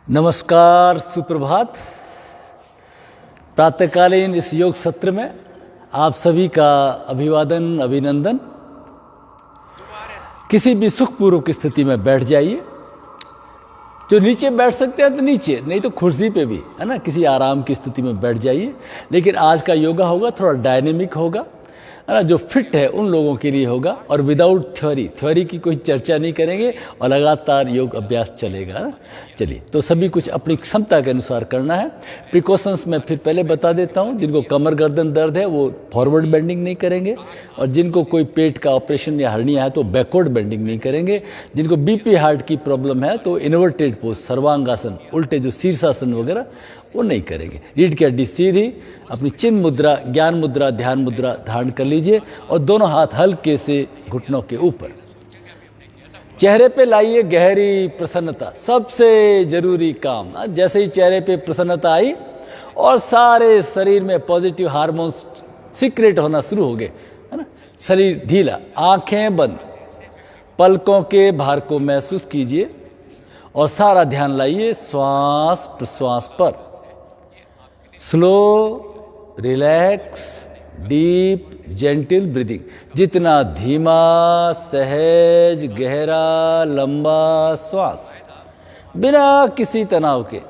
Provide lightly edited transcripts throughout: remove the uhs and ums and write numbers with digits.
नमस्कार, सुप्रभात। प्रातःकालीन इस योग सत्र में आप सभी का अभिवादन, अभिनंदन। किसी भी सुखपूर्वक की स्थिति में बैठ जाइए। जो नीचे बैठ सकते हैं तो नीचे, नहीं तो कुर्सी पे भी, है ना, किसी आराम की स्थिति में बैठ जाइए। लेकिन आज का योगा होगा थोड़ा डायनेमिक होगा, है ना, जो फिट है उन लोगों के लिए होगा और विदाउट थ्योरी की कोई चर्चा नहीं करेंगे और लगातार योग अभ्यास चलेगा, है ना। चलिए, तो सभी कुछ अपनी क्षमता के अनुसार करना है। प्रिकॉशंस मैं फिर पहले बता देता हूँ। जिनको कमर गर्दन दर्द है वो फॉरवर्ड बेंडिंग नहीं करेंगे, और जिनको कोई पेट का ऑपरेशन या हर्निया है तो बैकवर्ड बेंडिंग नहीं करेंगे। जिनको बीपी हार्ट की प्रॉब्लम है तो इन्वर्टेड पोज, सर्वांगासन, उल्टे जो शीर्षासन वगैरह वो नहीं करेंगे। रीढ़ की हड्डी सीधी, अपनी चिन्ह मुद्रा, ज्ञान मुद्रा, ध्यान मुद्रा धारण कर लीजिए और दोनों हाथ हल्के से घुटनों के ऊपर। चेहरे पे लाइए गहरी प्रसन्नता, सबसे जरूरी काम। जैसे ही चेहरे पे प्रसन्नता आई और सारे शरीर में पॉजिटिव हार्मोन्स सीक्रेट होना शुरू हो गए, है ना। शरीर ढीला, आंखें बंद, पलकों के भार को महसूस कीजिए और सारा ध्यान लाइए श्वास प्रश्वास पर। Slow, relax, deep, gentle breathing. जितना धीमा, सहज, गहरा, लंबा श्वास, बिना किसी तनाव के।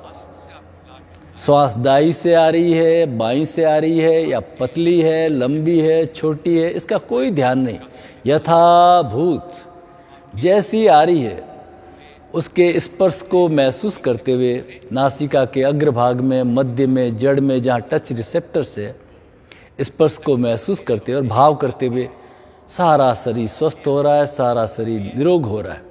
श्वास दाई से आ रही है, बाईं से आ रही है, या पतली है, लंबी है, छोटी है, इसका कोई ध्यान नहीं। यथाभूत जैसी आ रही है उसके स्पर्श को महसूस करते हुए नासिका के अग्रभाग में, मध्य में, जड़ में, जहाँ टच रिसेप्टर्स है, स्पर्श को महसूस करते हुए और भाव करते हुए सारा शरीर स्वस्थ हो रहा है, सारा शरीर निरोग हो रहा है।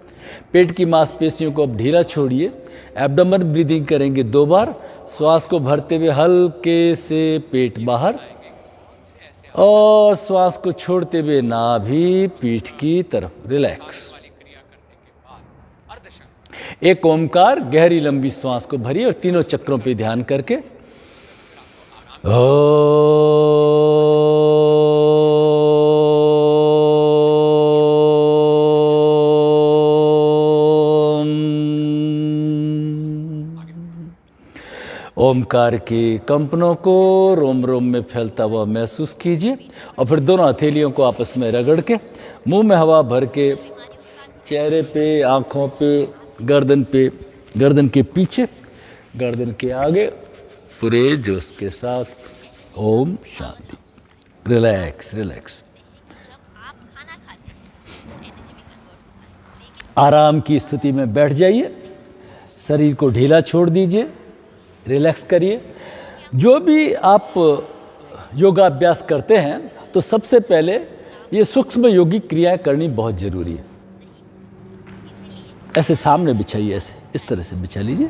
पेट की मांसपेशियों को अब ढीला छोड़िए। एब्डोमेन ब्रीदिंग करेंगे 2 बार। श्वास को भरते हुए हल्के से पेट बाहर और श्वास को छोड़ते हुए नाभि पीठ की तरफ। रिलैक्स। एक ओमकार, गहरी लंबी श्वास को भरिए और तीनों चक्रों पे ध्यान करके ओमकार के कंपनों को रोम रोम में फैलता हुआ महसूस कीजिए और फिर दोनों हथेलियों को आपस में रगड़ के मुंह में हवा भर के चेहरे पे, आंखों पे, गर्दन पे, गर्दन के पीछे, गर्दन के आगे पूरे जोश के साथ ओम शांति। Relax relax. आराम की स्थिति में बैठ जाइए, शरीर को ढीला छोड़ दीजिए, रिलैक्स करिए। जो भी आप योगाभ्यास करते हैं तो सबसे पहले ये सूक्ष्म योगिक क्रियाएं करनी बहुत जरूरी है। ऐसे सामने बिछाइए, ऐसे इस तरह से बिछा लीजिए,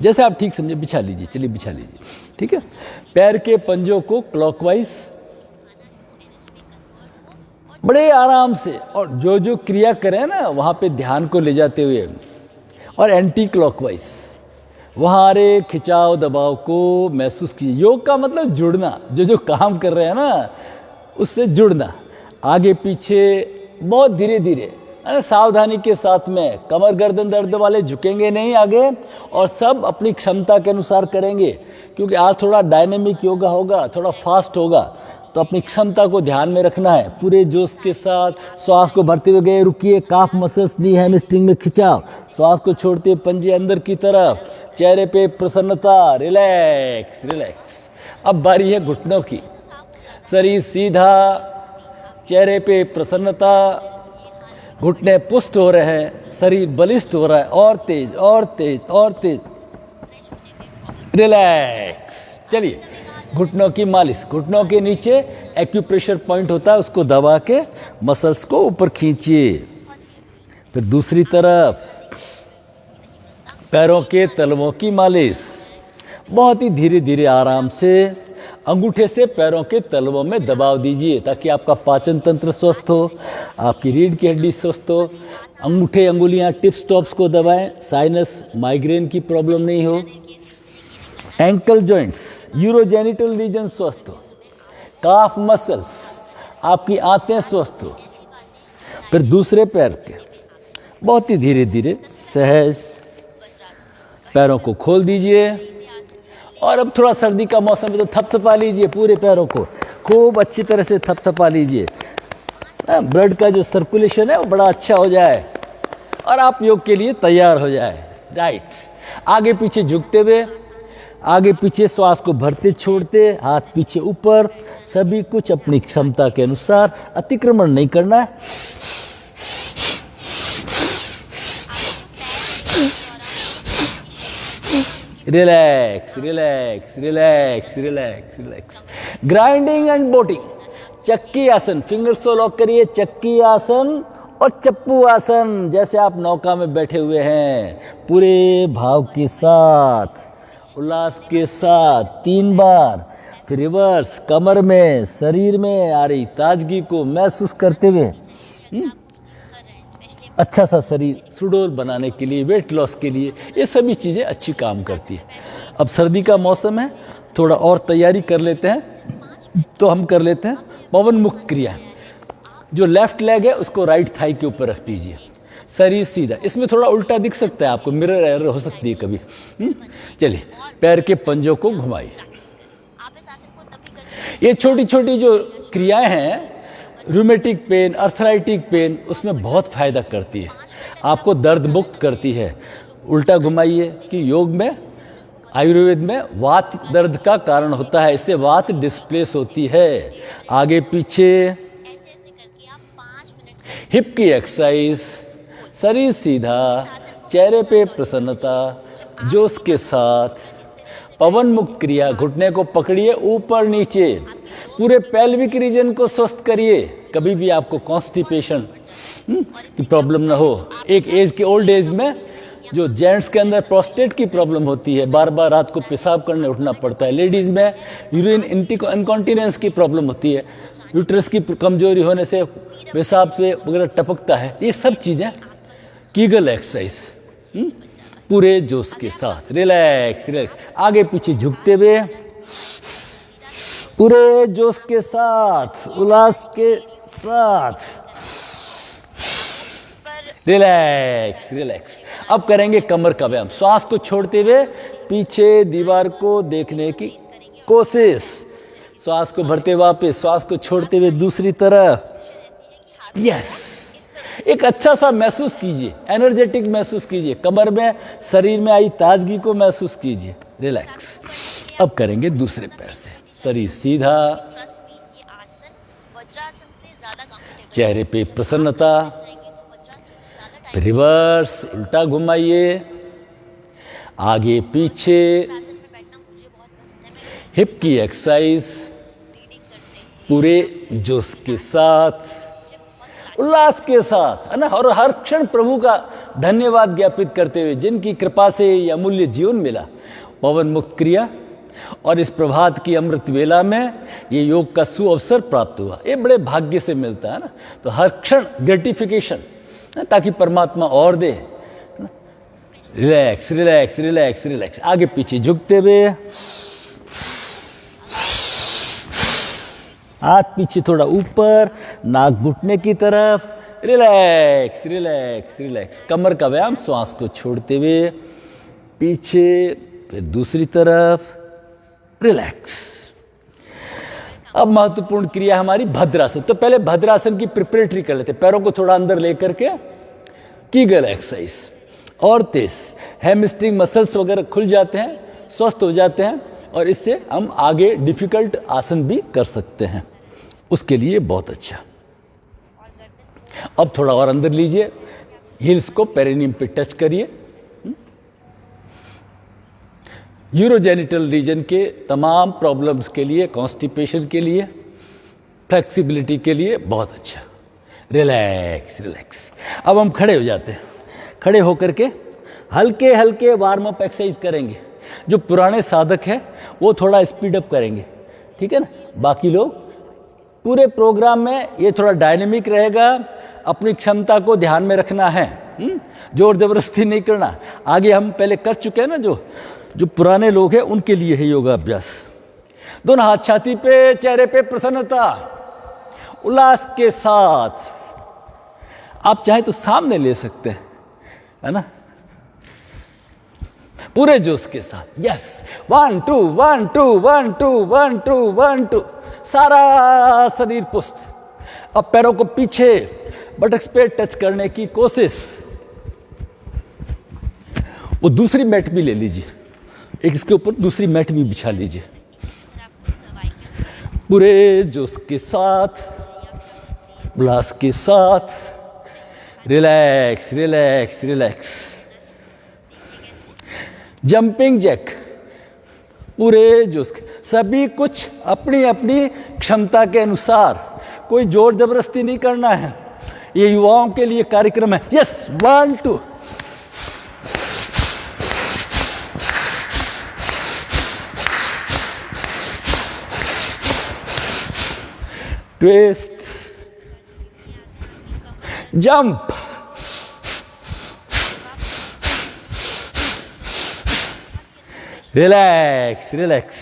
जैसे आप ठीक समझे बिछा लीजिए। चलिए बिछा लीजिए, ठीक है। पैर के पंजों को क्लॉकवाइज बड़े आराम से, और जो जो क्रिया करें ना वहां पे ध्यान को ले जाते हुए, और एंटी क्लॉकवाइज वहां रे खिंचाव दबाव को महसूस कीजिए। योग का मतलब जुड़ना, जो जो काम कर रहे हैं ना उससे जुड़ना। आगे पीछे बहुत धीरे धीरे, सावधानी के साथ में। कमर गर्दन दर्द वाले झुकेंगे नहीं आगे, और सब अपनी क्षमता के अनुसार करेंगे, क्योंकि आज थोड़ा डायनेमिक योगा होगा, थोड़ा फास्ट होगा, तो अपनी क्षमता को ध्यान में रखना है। पूरे जोश के साथ श्वास को भरते हुए गए, रुकिए, काफ मसल्स, नी हैमस्ट्रिंग में खिंचाव, श्वास को छोड़ते हुए पंजे अंदर की तरफ, चेहरे पे प्रसन्नता, रिलैक्स रिलैक्स। अब बारी है घुटनों की। शरीर सीधा, चेहरे पे प्रसन्नता, घुटने पुष्ट हो रहे हैं, शरीर बलिष्ठ हो रहा है, और तेज और तेज और तेज। रिलैक्स। चलिए, घुटनों की मालिश। घुटनों के नीचे एक्यूप्रेशर पॉइंट होता है, उसको दबा के मसल्स को ऊपर खींचिए। फिर दूसरी तरफ पैरों के तलवों की मालिश। बहुत ही धीरे धीरे आराम से अंगूठे से पैरों के तलवों में दबाव दीजिए, ताकि आपका पाचन तंत्र स्वस्थ हो, आपकी रीढ़ की हड्डी स्वस्थ हो। अंगूठे, अंगुलियां, टिप्स टॉप्स को दबाएं, साइनस, माइग्रेन की प्रॉब्लम नहीं हो। एंकल जॉइंट्स, यूरोजेनिटल रीजन स्वस्थ हो। काफ मसल्स, आपकी आंतें स्वस्थ हो। फिर दूसरे पैर के बहुत ही धीरे धीरे सहज पैरों को खोल दीजिए और अब थोड़ा सर्दी का मौसम है तो थपथपा लीजिए पूरे पैरों को, खूब अच्छी तरह से थपथपा लीजिए। ब्लड का जो सर्कुलेशन है वो बड़ा अच्छा हो जाए और आप योग के लिए तैयार हो जाए। राइट, आगे पीछे झुकते हुए, आगे पीछे श्वास को भरते छोड़ते, हाथ पीछे ऊपर, सभी कुछ अपनी क्षमता के अनुसार, अतिक्रमण नहीं करना है। Relax relax relax relax relax. Grinding and boating, चक्की आसन, फिंगर्स को लॉक करिए, चक्की आसन और चप्पू आसन, जैसे आप नौका में बैठे हुए हैं, पूरे भाव के साथ, उल्लास के साथ 3 बार। फिर रिवर्स, कमर में, शरीर में आ रही ताजगी को महसूस करते हुए अच्छा सा शरीर सुडौल बनाने के लिए, वेट लॉस के लिए, ये सभी चीज़ें अच्छी काम करती है। अब सर्दी का मौसम है, थोड़ा और तैयारी कर लेते हैं, तो हम कर लेते हैं पवन मुक्त क्रिया। जो लेफ्ट लेग है उसको राइट थाई के ऊपर रख दीजिए, शरीर सीधा। इसमें थोड़ा उल्टा दिख सकता है आपको, मिरर एरर हो सकती है कभी। चलिए, पैर के पंजों को घुमाइए। ये छोटी छोटी जो क्रियाएं हैं, रूमेटिक पेन, अर्थराइटिक पेन, उसमें बहुत फायदा करती है, आपको दर्द मुक्त करती है। उल्टा घुमाइए कि योग में, आयुर्वेद में वात दर्द का कारण होता है, इससे वात डिस्प्लेस होती है। आगे पीछे, हिप की एक्सरसाइज, शरीर सीधा, चेहरे पे प्रसन्नता, जोश के साथ, पवन मुक्त क्रिया। घुटने को पकड़िए ऊपर नीचे, पूरे पेल्विक रीजन को स्वस्थ करिए। कभी भी आपको कॉन्स्टिपेशन की प्रॉब्लम ना हो। एक एज के, ओल्ड एज में जो जेंट्स के अंदर प्रोस्टेट की प्रॉब्लम होती है, बार बार रात को पेशाब करने उठना पड़ता है। लेडीज में यूरिन इनकॉन्टिनेंस की प्रॉब्लम होती है, यूट्रस की कमजोरी होने से पेशाब से वगैरह टपकता है। ये सब चीज़ें कीगल एक्सरसाइज, पूरे जोश के साथ, रिलैक्स रिलैक्स, आगे पीछे झुकते हुए, पूरे जोश के साथ, उल्लास के साथ, रिलैक्स रिलैक्स। अब करेंगे कमर का व्यायाम। श्वास को छोड़ते हुए पीछे दीवार को देखने की कोशिश, श्वास को भरते वापस, श्वास को छोड़ते हुए दूसरी तरफ। यस, एक अच्छा सा महसूस कीजिए, एनर्जेटिक महसूस कीजिए, कमर में, शरीर में आई ताजगी को महसूस कीजिए। रिलैक्स। अब करेंगे दूसरे पैर से, शरीर सीधा, चेहरे पे प्रसन्नता। रिवर्स, उल्टा घुमाइए, आगे पीछे, हिप की एक्सरसाइज, पूरे जोश के साथ, उल्लास के साथ, है ना। और हर क्षण प्रभु का धन्यवाद ज्ञापित करते हुए, जिनकी कृपा से ये अमूल्य जीवन मिला, पवन मुक्त क्रिया और इस प्रभात की अमृत वेला में ये योग का सुअवसर प्राप्त हुआ। ये बड़े भाग्य से मिलता है ना। तो हर क्षण ग्रेटिफिकेशन, ताकि परमात्मा और दे। रिलैक्स रिलैक्स रिलैक्स रिलैक्स, आगे पीछे झुकते हुए, हाथ पीछे थोड़ा ऊपर, नाक घुटने की तरफ। रिलैक्स रिलैक्स रिलैक्स, कमर का व्यायाम, श्वास को छोड़ते हुए पीछे, फिर दूसरी तरफ। रिलैक्स। अब महत्वपूर्ण क्रिया हमारी भद्रासन। तो पहले भद्रासन की प्रिपरेटरी कर लेते हैं। पैरों को थोड़ा अंदर लेकर के कीगल एक्सरसाइज और तेज, हैमस्ट्रिंग मसल्स वगैरह खुल जाते हैं, स्वस्थ हो जाते हैं, और इससे हम आगे डिफिकल्ट आसन भी कर सकते हैं। उसके लिए बहुत अच्छा। अब थोड़ा और अंदर लीजिए, हिल्स को पेरिनियम पे टच करिए। यूरोजेनिटल रीजन के तमाम प्रॉब्लम्स के लिए, कॉन्स्टिपेशन के लिए, फ्लेक्सिबिलिटी के लिए बहुत अच्छा। Relax relax. अब हम खड़े हो जाते हैं। खड़े होकर के हल्के हल्के वार्म अप एक्सरसाइज करेंगे। जो पुराने साधक हैं वो थोड़ा स्पीड अप करेंगे, ठीक है ना। बाकी लोग पूरे प्रोग्राम में ये थोड़ा डायनेमिक रहेगा। अपनी क्षमता को ध्यान में रखना है, जोर जबरदस्ती नहीं करना। आगे हम पहले कर चुके हैं ना, जो पुराने लोग हैं उनके लिए है योगाभ्यास। दोनों हाथ छाती पे, चेहरे पे प्रसन्नता, उल्लास के साथ। आप चाहे तो सामने ले सकते हैं, है ना। पूरे जोश के साथ। यस, 1 2 1 2 1 2 1 2 1 2, सारा शरीर पुष्ट। अब पैरों को पीछे बटक्स पे टच करने की कोशिश। वो दूसरी मैट भी ले लीजिए, एक इसके ऊपर दूसरी मैट भी बिछा लीजिए। पूरे जोश के साथ, उल्लास के साथ, relax relax relax. Jumping jack, पूरे जोश, सभी कुछ अपनी अपनी क्षमता के अनुसार, कोई जोर जबरदस्ती नहीं करना है। ये युवाओं के लिए कार्यक्रम है। Yes, 1 2, twist, jump, relax relax.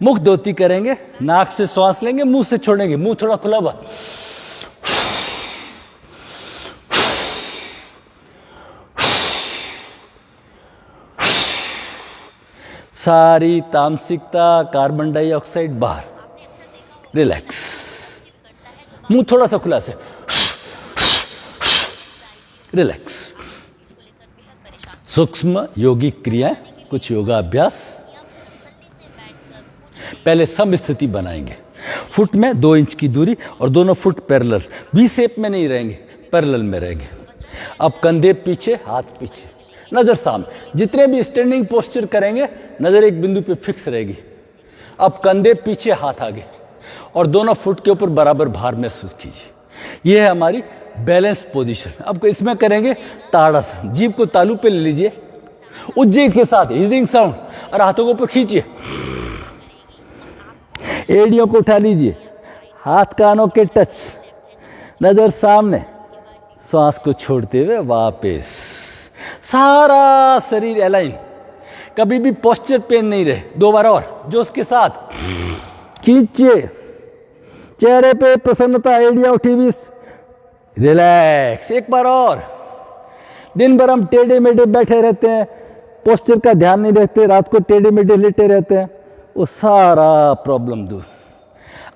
मुख धोती करेंगे, नाक से श्वास लेंगे, मुंह से छोड़ेंगे, मुंह थोड़ा खुला हुआ। सारी तामसिकता, कार्बन डाइऑक्साइड बाहर। रिलैक्स, मुंह थोड़ा सा खुला से। रिलैक्स। सूक्ष्म योगिक क्रियाएं, कुछ योगा अभ्यास। पहले सम स्थिति बनाएंगे, फुट में 2 इंच की दूरी और दोनों फुट पैरेलल, वी शेप में नहीं रहेंगे, पैरेलल में रहेंगे। अब कंधे पीछे, हाथ पीछे, नजर सामने। जितने भी स्टैंडिंग पोस्चर करेंगे, नजर एक बिंदु पे फिक्स रहेगी। अब कंधे पीछे, हाथ आगे, और दोनों फुट के ऊपर बराबर भार महसूस कीजिए। यह है हमारी बैलेंस पोजीशन। अब इसमें करेंगे ताड़ासन। जीभ को तालू पे ले लीजिए, उज्जीव के साथ हिजिंग साउंड, और हाथों को ऊपर खींचिए। एड़ियों को उठा लीजिए, हाथ कानों के टच, नजर सामने, श्वास को छोड़ते हुए वापस। सारा शरीर अलाइन, कभी भी पोस्चर पेन नहीं रहे। 2 बार और जोश के साथ खींचिए। चेहरे पे प्रसन्नता, एड़ियां उठी हुई, रिलैक्स। एक बार और। दिन भर हम टेढ़े मेढ़े बैठे रहते हैं, पोस्चर का ध्यान नहीं रखते, रात को टेढ़े मेढ़े लेटे रहते हैं, वो सारा प्रॉब्लम दूर।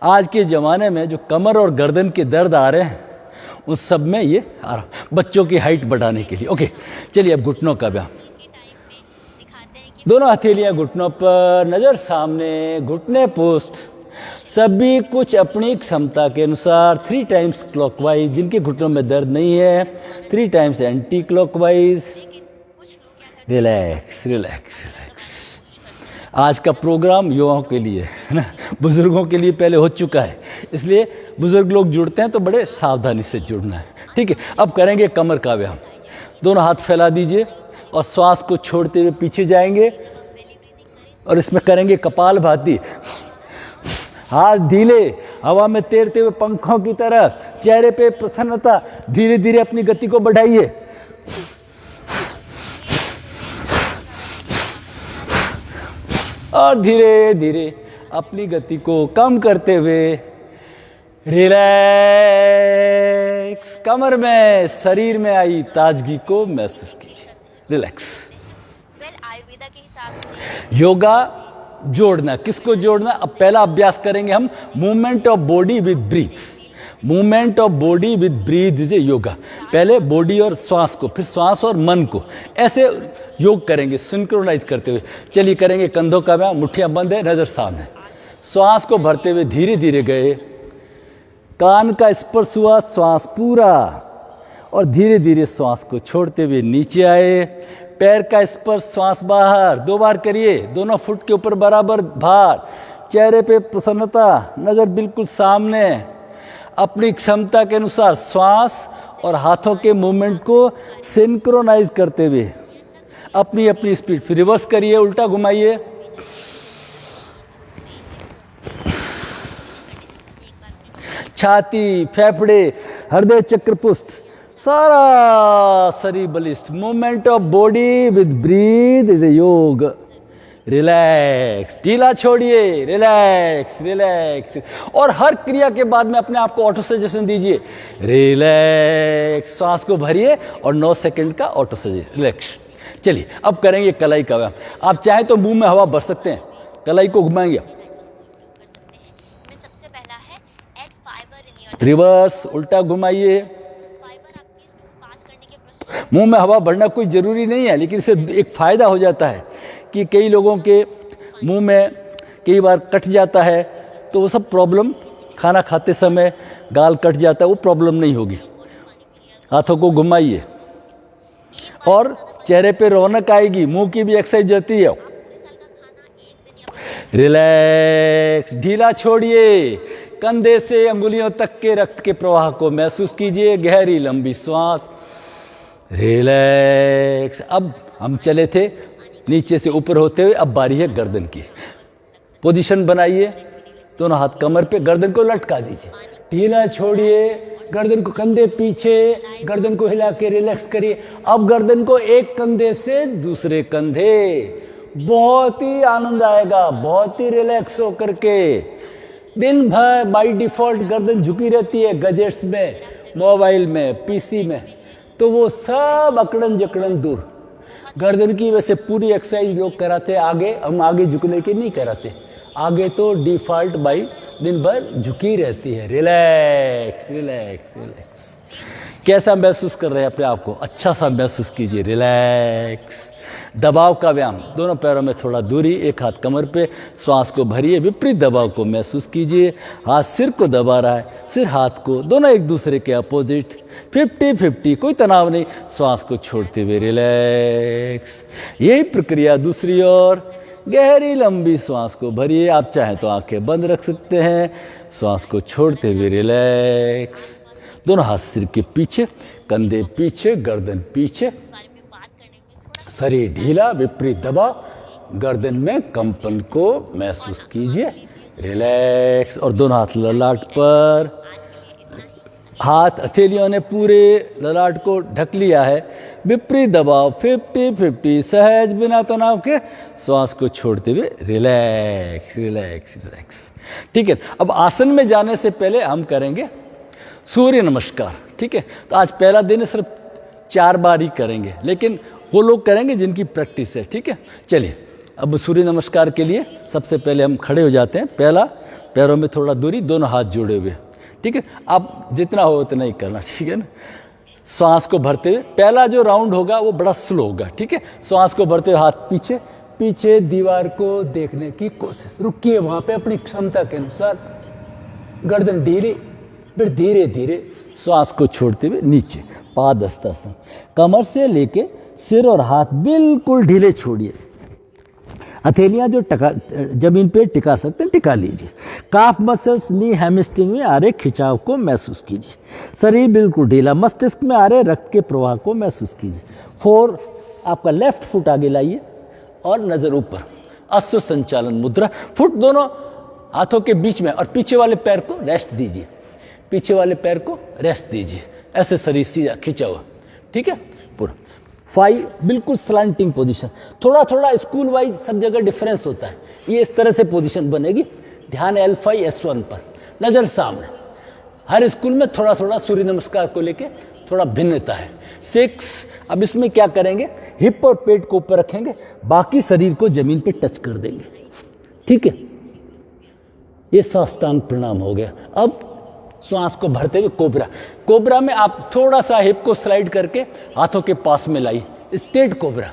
आज के ज़माने में जो कमर और गर्दन के दर्द आ रहे हैं, उन सब में ये आ रहा, बच्चों की हाइट बढ़ाने के लिए। ओके, चलिए अब घुटनों का व्यायाम। दोनों हथेलियां घुटनों पर, नजर सामने, घुटने पुष्ट, सभी कुछ अपनी क्षमता के अनुसार। 3 टाइम्स क्लॉकवाइज, जिनके घुटनों में दर्द नहीं है 3 times anti clockwise. Relax relax relax. आज का प्रोग्राम युवाओं के लिए है ना, बुजुर्गों के लिए पहले हो चुका है, इसलिए बुजुर्ग लोग जुड़ते हैं तो बड़े सावधानी से जुड़ना है। ठीक है, अब करेंगे कमर का व्यायाम। दोनों हाथ फैला दीजिए और श्वास को छोड़ते हुए पीछे जाएंगे, और इसमें करेंगे कपालभाति। हाथ ढीले, हवा में तैरते हुए पंखों की तरह, चेहरे पे प्रसन्नता। धीरे धीरे अपनी गति को बढ़ाइए। और धीरे धीरे अपनी गति को कम करते हुए रिलैक्स। कमर में, शरीर में आई ताजगी को महसूस कीजिए। रिलैक्स। आयुर्वेदा के हिसाब से योगा जोड़ना, किसको जोड़ना? अब पहला अभ्यास करेंगे हम, movement of body with breath. Movement of body with breath is a yoga. पहले बॉडी और श्वास को, फिर श्वास और मन को, ऐसे योग करेंगे सिंक्रोनाइज करते हुए। चलिए करेंगे कंधों का व्यायाम। मुट्ठियां बंद है, नजर सामने, श्वास को भरते हुए धीरे धीरे गए, कान का स्पर्श हुआ, श्वास पूरा, और धीरे धीरे श्वास को छोड़ते हुए नीचे आए। पैर का स्पर्श, श्वास बाहर, 2 बार करिए, दोनों फुट के ऊपर बराबर भार। चेहरे पे प्रसन्नता, नजर बिल्कुल सामने, अपनी क्षमता के अनुसार श्वास और हाथों के मूवमेंट को सिंक्रोनाइज करते हुए अपनी अपनी स्पीड। फिर रिवर्स करिए, उल्टा घुमाइए। छाती, फेफड़े, हृदय चक्र पुष्ट, सारा शरीर बलिष्ठ। Movement of body with breath is a yoga. Relax, ढीला छोड़िए, रिलैक्स रिलैक्स। और हर क्रिया के बाद में अपने आप को ऑटो सजेशन दीजिए, रिलैक्स। सांस को भरिए और 9 सेकंड का ऑटो सजेशन। रिलैक्स। चलिए अब करेंगे कलाई का व्यायाम। आप चाहें तो मुंह में हवा भर सकते हैं, कलाई को घुमाएंगे, सबसे पहला है add fibre in your reverse उल्टा घुमाइए। फाइबर आपके पास करने के प्रोसेस मुंह में हवा भरना कोई जरूरी नहीं है, लेकिन इससे एक फायदा हो जाता है कि कई लोगों के मुंह में कई बार कट जाता है, तो वो सब प्रॉब्लम, खाना खाते समय गाल कट जाता है, वो प्रॉब्लम नहीं होगी। हाथों को घुमाइए और चेहरे पे रौनक आएगी, मुंह की भी एक्सरसाइज होती है। रिलैक्स, ढीला छोड़िए, कंधे से अंगुलियों तक के रक्त के प्रवाह को महसूस कीजिए, गहरी लंबी श्वास, रिलैक्स। अब हम चले थे नीचे से ऊपर होते हुए, अब बारी है गर्दन की। पोजीशन बनाइए, दोनों हाथ कमर पे, गर्दन को लटका दीजिए, ढीला छोड़िए, गर्दन को, कंधे पीछे, गर्दन को हिला के रिलैक्स करिए। अब गर्दन को एक कंधे से दूसरे कंधे, बहुत ही आनंद आएगा, बहुत ही रिलैक्स होकर के। दिन भर बाय डिफॉल्ट गर्दन झुकी रहती है, गजेट्स में, मोबाइल में, पीसी में, तो वो सब अकड़न जकड़न दूर। गर्दन की वैसे पूरी एक्सरसाइज लोग कराते, आगे हम आगे झुकने की नहीं कराते, आगे तो डिफॉल्ट बाई दिन भर झुकी रहती है। Relax relax relax. कैसा महसूस कर रहे हैं अपने आप को? अच्छा सा महसूस कीजिए, रिलैक्स। दबाव का व्यायाम, दोनों पैरों में थोड़ा दूरी, एक हाथ कमर पे, श्वास को भरिए, विपरीत दबाव को महसूस कीजिए। हाथ सिर को दबा रहा है, सिर हाथ को, दोनों एक दूसरे के अपोजिट, 50-50, कोई तनाव नहीं। श्वास को छोड़ते हुए रिलैक्स। यही प्रक्रिया दूसरी ओर, गहरी लंबी श्वास को भरिए। आप चाहें तो आंखें बंद रख सकते हैं, श्वास को छोड़ते हुए रिलैक्स। दोनों हाथ सिर के पीछे, कंधे पीछे, गर्दन पीछे, शरीर ढीला, विपरीत दबाव, गर्दन में कंपन को महसूस कीजिए, रिलैक्स। और दोनों हाथ ललाट पर, हाथ हथेलियों ने पूरे ललाट को ढक लिया है, विपरीत दबाव, 50-50, सहज बिना तनाव के, श्वास को छोड़ते हुए रिलैक्स रिलैक्स रिलैक्स। ठीक है, अब आसन में जाने से पहले हम करेंगे सूर्य नमस्कार। ठीक है, तो आज पहला दिन है, सिर्फ 4 बार ही करेंगे, लेकिन वो लोग करेंगे जिनकी प्रैक्टिस है। ठीक है, चलिए अब सूर्य नमस्कार के लिए सबसे पहले हम खड़े हो जाते हैं। पहला, पैरों में थोड़ा दूरी, दोनों हाथ जोड़े हुए। ठीक है, आप जितना हो उतना ही करना, ठीक है ना। श्वास को भरते हुए, पहला जो राउंड होगा वो बड़ा स्लो होगा। ठीक है, श्वास को भरते हुए हाथ पीछे पीछे, दीवार को देखने की कोशिश, रुकिए वहां पे अपनी क्षमता के अनुसार, गर्दन ढीली, फिर धीरे धीरे श्वास को छोड़ते हुए नीचे, पादहस्तासन, कमर से लेके सिर और हाथ बिल्कुल ढीले छोड़िए। हथेलियां जो जमीन पे टिका सकते हैं टिका लीजिए। काफ मसल्स, नी हैमस्ट्रिंग में आ रहे खिंचाव को महसूस कीजिए। शरीर बिल्कुल ढीला, मस्तिष्क में आ रहे रक्त के प्रवाह को महसूस कीजिए। 4, आपका लेफ्ट फुट आगे लाइए और नजर ऊपर, अश्व संचालन मुद्रा, फुट दोनों हाथों के बीच में, और पीछे वाले पैर को रेस्ट दीजिए, पीछे वाले पैर को रेस्ट दीजिए, ऐसे शरीर सीधा खिंचा हुआ। ठीक है, पूरा 5, बिल्कुल स्लैंटिंग पोजीशन। थोड़ा थोड़ा स्कूल वाइज सब जगह डिफरेंस होता है, ये इस तरह से पोजीशन बनेगी। ध्यान L5 S1 पर, नजर सामने। हर स्कूल में थोड़ा थोड़ा सूर्य नमस्कार को लेके थोड़ा भिन्नता है। 6, अब इसमें क्या करेंगे, हिप और पेट को ऊपर रखेंगे, बाकी शरीर को जमीन पे टच कर देंगे। ठीक है, ये साष्टांग प्रणाम हो गया। अब श्वास को भरते हुए कोबरा। कोबरा में आप थोड़ा सा हिप को स्लाइड करके हाथों के पास में लाइए, स्ट्रेट कोबरा,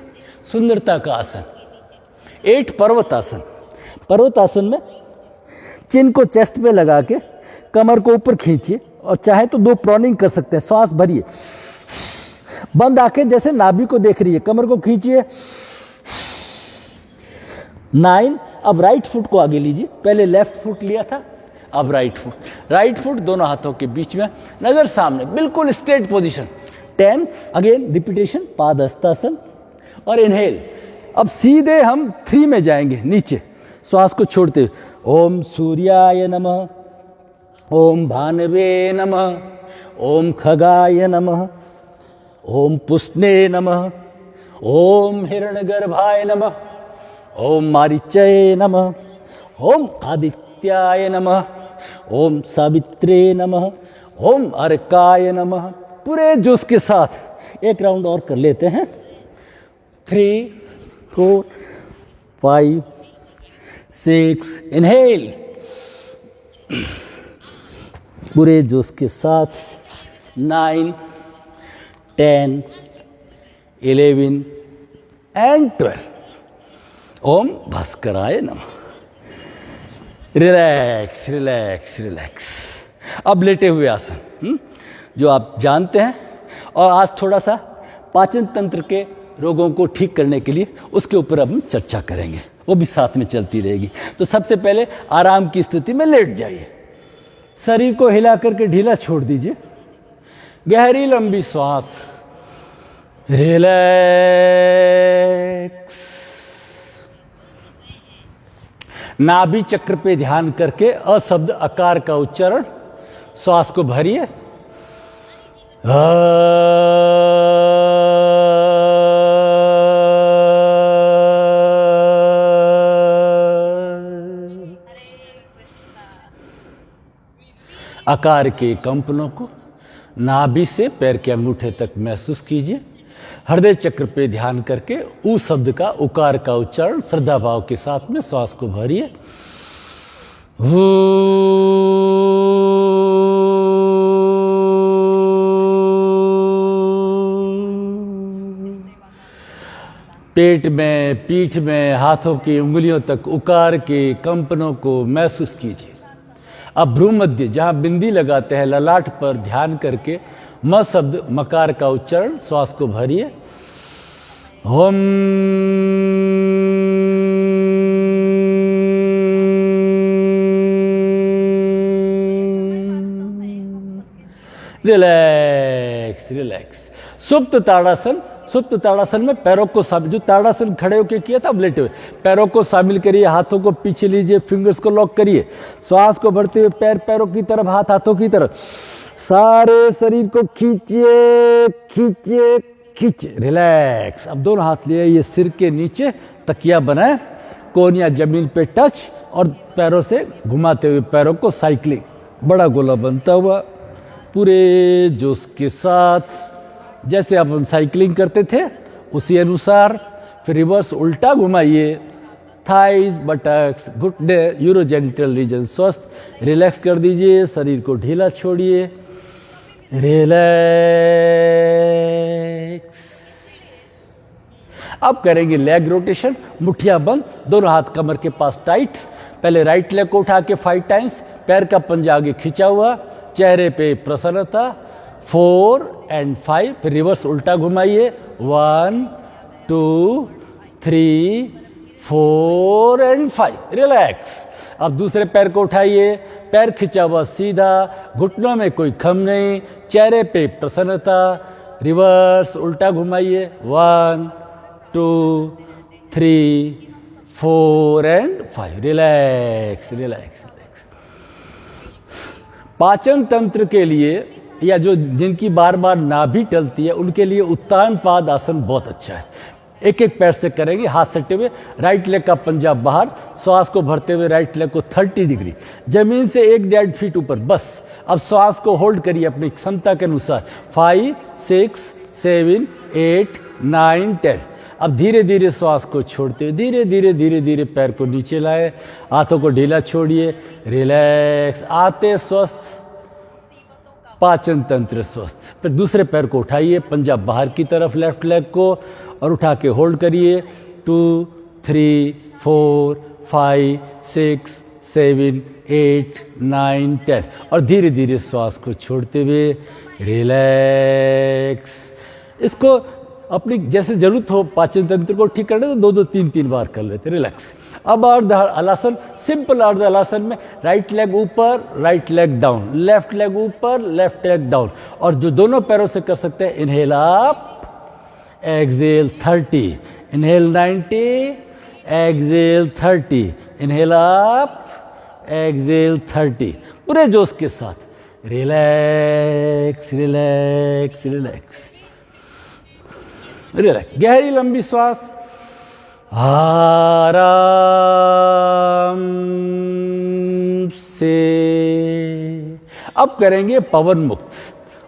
सुंदरता का आसन। 8, पर्वतासन। पर्वतासन में चिन को चेस्ट पे लगा के कमर को ऊपर खींचिए, और चाहे तो 2 प्रोनिंग कर सकते हैं। श्वास भरिए, बंद आंखें जैसे नाभि को देख रही है, कमर को खींचिए। 9, अब राइट फुट को आगे लीजिए, पहले लेफ्ट फुट लिया था, अब राइट फुट दोनों हाथों के बीच में, नजर सामने, बिल्कुल straight position. 10, again repetition, padahastasana और इनहेल। अब सीधे हम 3 में जाएंगे, नीचे, श्वास को छोड़ते हुए, ओम सूर्याय नमः, ओम भानवे नमः, ओम खगाय नमः, ओम पुष्णे नमः, ओम हिरण्यगर्भाय नमः, ओम मारीचये नमः, ओम आदित्याय नमः, ओम सावित्रे नमः, ओम अर्काय नमः। पूरे जोश के साथ एक राउंड और कर लेते हैं। 3, 4, 5, 6, इनहेल, पूरे जोश के साथ 9, 10, 11 एंड 12। ओम भास्कराय नमः। Relax relax relax. अब लेटे हुए आसन जो आप जानते हैं, और आज थोड़ा सा पाचन तंत्र के रोगों को ठीक करने के लिए उसके ऊपर अब हम चर्चा करेंगे, वो भी साथ में चलती रहेगी। तो सबसे पहले आराम की स्थिति में लेट जाइए, शरीर को हिला करके ढीला छोड़ दीजिए, गहरी लंबी श्वास, रिलैक्स। नाभि चक्र पे ध्यान करके अशब्द आकार का उच्चारण, श्वास को भरिए, आकार के कंपनों को नाभि से पैर के अंगूठे तक महसूस कीजिए। हृदय चक्र पे ध्यान करके ऊ शब्द का, उकार का उच्चारण श्रद्धा भाव के साथ में श्वास को भरिए। पेट में, पीठ में, हाथों की उंगलियों तक उकार के कंपनों को महसूस कीजिए। अब भ्रू मध्य, जहां बिंदी लगाते हैं, ललाट पर ध्यान करके म शब्द, मकार का उच्चारण, श्वास को भरिए। ओम रिलैक्स रिलैक्स। सुप्त ताड़ासन, सुप्त ताड़ासन में पैरों को शामिल, जो ताड़ासन खड़े होकर किया था अब लेटे हुए, पैरों को शामिल करिए, हाथों को पीछे लीजिए, फिंगर्स को लॉक करिए, श्वास को भरते हुए पैर पैरों की तरफ, हाथ हाथों की तरफ, सारे शरीर को खींचिए खींचिए खींचिए, रिलैक्स। अब दोनों हाथ लिए ये सिर के नीचे तकिया बनाए, कोहनियां जमीन पे टच, और पैरों से घुमाते हुए पैरों को साइक्लिंग, बड़ा गोला बनता हुआ पूरे जोश के साथ, जैसे अपन साइकिलिंग करते थे उसी अनुसार। फिर रिवर्स उल्टा घुमाइए, थाइज, बटक्स, घुटने, यूरोजेनिटल रीजन स्वस्थ, रिलैक्स कर दीजिए, शरीर को ढीला छोड़िए, रिलैक्स। अब करेंगे लेग रोटेशन, मुट्ठियां बंद, दोनों हाथ कमर के पास टाइट। पहले राइट लेग को उठा के 5 टाइम्स, पैर का पंजा आगे खिंचा हुआ, चेहरे पे प्रसन्नता, 4 and 5। फिर रिवर्स उल्टा घुमाइए, 1, 2, 3, 4 and 5, रिलैक्स। अब दूसरे पैर को उठाइए, पैर खिंचा हुआ सीधा, घुटनों में कोई खम नहीं, चेहरे पे प्रसन्नता, रिवर्स उल्टा घुमाइए, 1, 2, 3, 4 and 5, रिलैक्स रिलैक्स रिलैक्स। पाचन तंत्र के लिए, या जो जिनकी बार बार नाभि टलती है, उनके लिए उत्तान पाद आसन बहुत अच्छा है। एक एक पैर से करेंगे, हाथ सटे हुए, राइट लेग का पंजा बाहर, श्वास को भरते हुए राइट लेग को 30 डिग्री जमीन से 1-1.5 फीट ऊपर, बस। अब श्वास को होल्ड करिए अपनी क्षमता के अनुसार, 5, 6, 7, 8, 9, 10। अब धीरे धीरे श्वास को छोड़ते हुए धीरे धीरे धीरे धीरे पैर को नीचे लाए, हाथों को ढीला छोड़िए, रिलैक्स। आते स्वस्थ, पाचन तंत्र स्वस्थ। फिर दूसरे पैर को उठाइए, पंजा बाहर की तरफ, लेफ्ट लेग को, और उठा के होल्ड करिए, 2, 3, 4, 5, 6, 7, 8, 9, 10, और धीरे धीरे श्वास को छोड़ते हुए रिलैक्स। इसको अपनी जैसे जरूरत हो पाचन तंत्र को ठीक करने, तो 2-2, 3-3 बार कर लेते, रिलैक्स। अब अर्ध हलासन, सिंपल अर्ध हलासन में राइट लेग ऊपर, right leg down, left leg ऊपर, लेफ्ट लेग डाउन, और जो दोनों पैरों से कर सकते हैं, inhale up, exhale 30, inhale 90, exhale 30, inhale up, exhale 30, पूरे जोश के साथ, रिलैक्स रिलैक्स रिलैक्स रिलैक्स। गहरी लंबी श्वास, आराम से। अब करेंगे पवन मुक्त,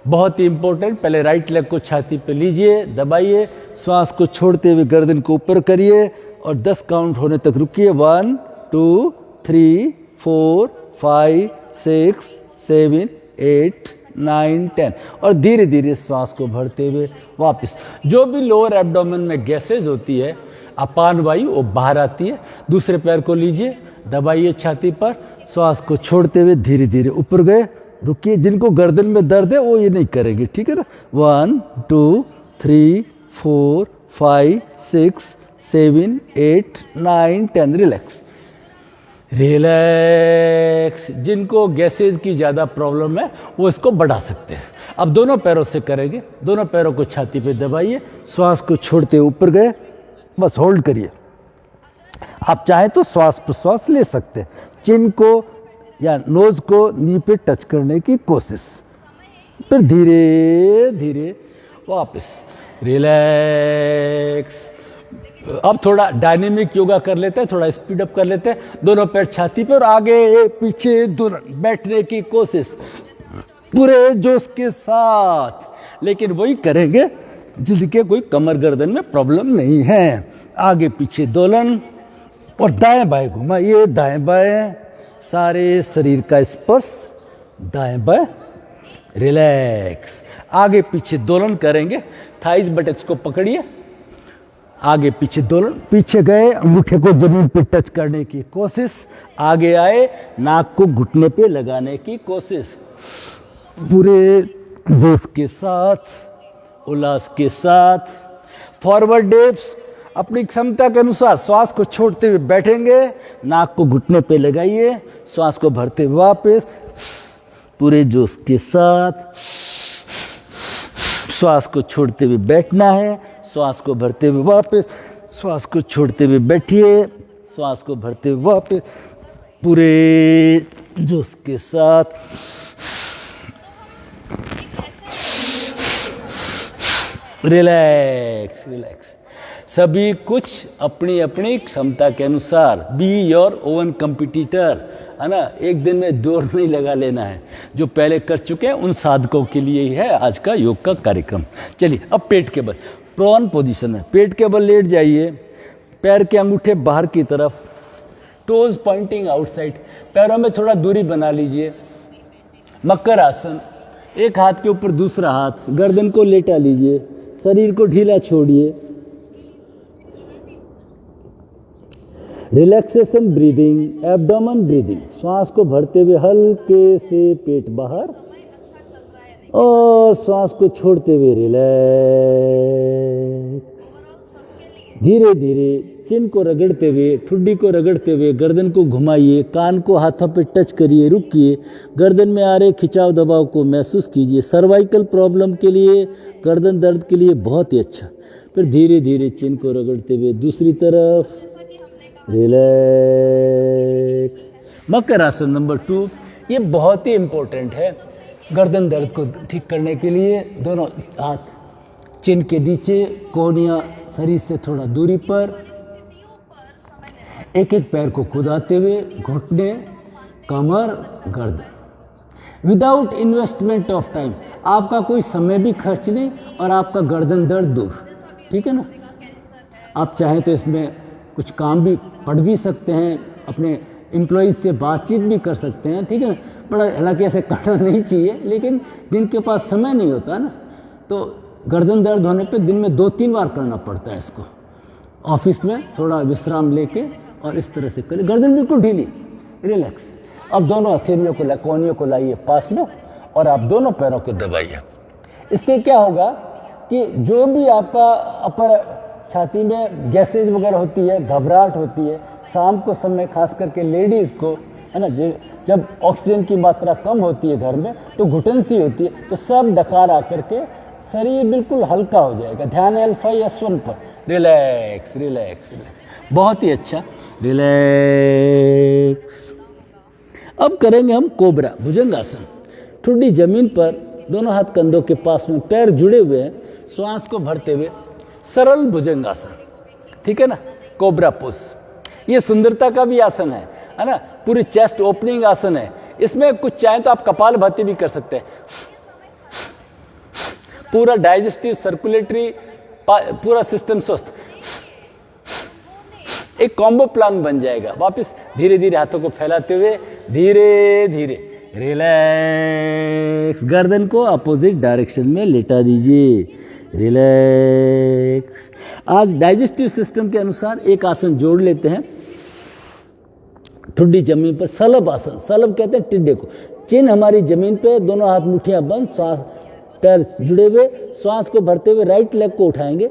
बहुत ही इंपॉर्टेंट, पहले राइट लेग को छाती पे लीजिए, दबाइए, श्वास को छोड़ते हुए गर्दन को ऊपर करिए और 10 काउंट होने तक रुकिए। 1 2 3 4 5 6 7 8 9 10 और धीरे धीरे श्वास को भरते हुए वापस। जो भी लोअर एब्डोमेन में गैसेज होती है, अपान वायु, वो बाहर आती है। दूसरे पैर को लीजिए, दबाइए छाती पर, श्वास को छोड़ते हुए धीरे धीरे ऊपर गए, रुकिए। जिनको गर्दन में दर्द है वो ये नहीं करेंगे, ठीक है ना। 1 2 3 4 5 6 7 8 9 10 रिलैक्स रिलैक्स। जिनको गैसेज की ज़्यादा प्रॉब्लम है वो इसको बढ़ा सकते हैं। अब दोनों पैरों से करेंगे, दोनों पैरों को छाती पे दबाइए, श्वास को छोड़ते ऊपर गए, बस होल्ड करिए। आप चाहें तो श्वास प्रश्वास ले सकते हैं। चिन को या नोज को नी पे टच करने की कोशिश, फिर धीरे धीरे वापस रिलैक्स। अब थोड़ा डायनेमिक योगा कर लेते हैं, थोड़ा स्पीड अप कर लेते हैं। दोनों पैर छाती पर, आगे पीछे दोलन, बैठने की कोशिश पूरे जोश के साथ, लेकिन वही करेंगे जिनके कोई कमर गर्दन में प्रॉब्लम नहीं है। आगे पीछे दोलन और दाएं बाएं घुमाइए, दाएं बाएं, सारे शरीर का स्पर्श, दाएं बाएं रिलैक्स। आगे पीछे दोलन करेंगे, थाइज बटक्स को पकड़िए, आगे पीछे दोलन, पीछे गए, अंगूठे को जमीन पे टच करने की कोशिश, आगे आए, नाक को घुटने पे लगाने की कोशिश, पूरे जोश के साथ, उल्लास के साथ। फॉरवर्ड डिप्स, अपनी क्षमता के अनुसार श्वास को छोड़ते हुए बैठेंगे, नाक को घुटने पे लगाइए, श्वास को भरते हुए वापस, पूरे जोश के साथ। श्वास को छोड़ते हुए बैठना है, श्वास को भरते हुए वापस, श्वास को छोड़ते हुए बैठिए, श्वास को भरते हुए वापस, पूरे जोश के साथ। Relax relax. सभी कुछ अपनी अपनी क्षमता के अनुसार। बी योर ओवन कंपिटिटर, है ना। एक दिन में दौड़ नहीं लगा लेना है। जो पहले कर चुके हैं उन साधकों के लिए ही है आज का योग का कार्यक्रम। चलिए अब पेट के बल, प्रोन पोजीशन में पेट के बल लेट जाइए, पैर के अंगूठे बाहर की तरफ, टोज पॉइंटिंग आउटसाइड, पैरों में थोड़ा दूरी बना लीजिए। मकर आसन, एक हाथ के ऊपर दूसरा हाथ, गर्दन को लेटा लीजिए, शरीर को ढीला छोड़िए। रिलैक्सेशन ब्रीदिंग, एब्डोमेन ब्रीदिंग, श्वास को भरते हुए हल्के से पेट बाहर और श्वास को छोड़ते हुए रिलैक्स। धीरे धीरे चिन को रगड़ते हुए, ठुड्डी को रगड़ते हुए गर्दन को घुमाइए, कान को हाथों पे टच करिए, रुकिए, गर्दन में आ रहे खिंचाव दबाव को महसूस कीजिए। सर्वाइकल प्रॉब्लम के लिए, गर्दन दर्द के लिए बहुत ही अच्छा। फिर धीरे धीरे चिन को रगड़ते हुए दूसरी तरफ रिलैक्स। मकर आसन नंबर 2, ये बहुत ही इम्पोर्टेंट है गर्दन दर्द को ठीक करने के लिए। दोनों हाथ चिन के नीचे, कोहनियाँ शरीर से थोड़ा दूरी पर, एक एक पैर को खुदाते हुए, घुटने, कमर, गर्दन, विदाउट इन्वेस्टमेंट ऑफ टाइम। आपका कोई समय भी खर्च नहीं और आपका गर्दन दर्द दूर, ठीक है ना। आप चाहें तो इसमें कुछ काम भी पढ़ भी सकते हैं, अपने एम्प्लॉइज से बातचीत भी कर सकते हैं, ठीक है ना। बड़ा हालांकि ऐसे करना नहीं चाहिए, लेकिन जिनके पास समय नहीं होता ना, तो गर्दन दर्द होने पे दिन में 2-3 बार करना पड़ता है इसको। ऑफिस में थोड़ा विश्राम लेके और इस तरह से करें, गर्दन बिल्कुल ढीली, रिलैक्स। अब दोनों हथेलियों को, कोहनियों को लाइए पास में और आप दोनों पैरों को दबाइए। इससे क्या होगा कि जो भी आपका अपर छाती में गैसेज वगैरह होती है, घबराहट होती है, शाम को समय खास करके लेडीज़ को, है ना, जब ऑक्सीजन की मात्रा कम होती है घर में तो घुटन सी होती है, तो सब डकार आकर के शरीर बिल्कुल हल्का हो जाएगा। ध्यान L5S1 पर, रिलैक्स रिलैक्स रिलैक्स, बहुत ही अच्छा, रिलैक्स। अब करेंगे हम कोबरा भुजंगासन। ठुड्डी जमीन पर, दोनों हाथ कंधों के पास में, पैर जुड़े हुए हैं, श्वास को भरते हुए सरल भुजंगासन, ठीक है ना। कोबरा पोज, ये सुंदरता का भी आसन है ना, पूरी चेस्ट ओपनिंग आसन है। इसमें कुछ चाहे तो आप कपाल भाती भी कर सकते हैं, पूरा डाइजेस्टिव सर्कुलेटरी पूरा सिस्टम स्वस्थ, एक कॉम्बो प्लान बन जाएगा। वापस धीरे धीरे हाथों को फैलाते हुए धीरे धीरे रिलैक्स, गर्दन को अपोजिट डायरेक्शन में लेटा दीजिए, रिलैक्स। आज डाइजेस्टिव सिस्टम के अनुसार एक आसन जोड़ लेते हैं, ठुड्डी जमीन पर, सलब आसन। सलब कहते हैं टिड्डे को। चिन्ह हमारी जमीन पे, दोनों हाथ मुट्ठियां बंद, श्वास पैर जुड़े हुए, श्वास को भरते हुए राइट लेग को उठाएंगे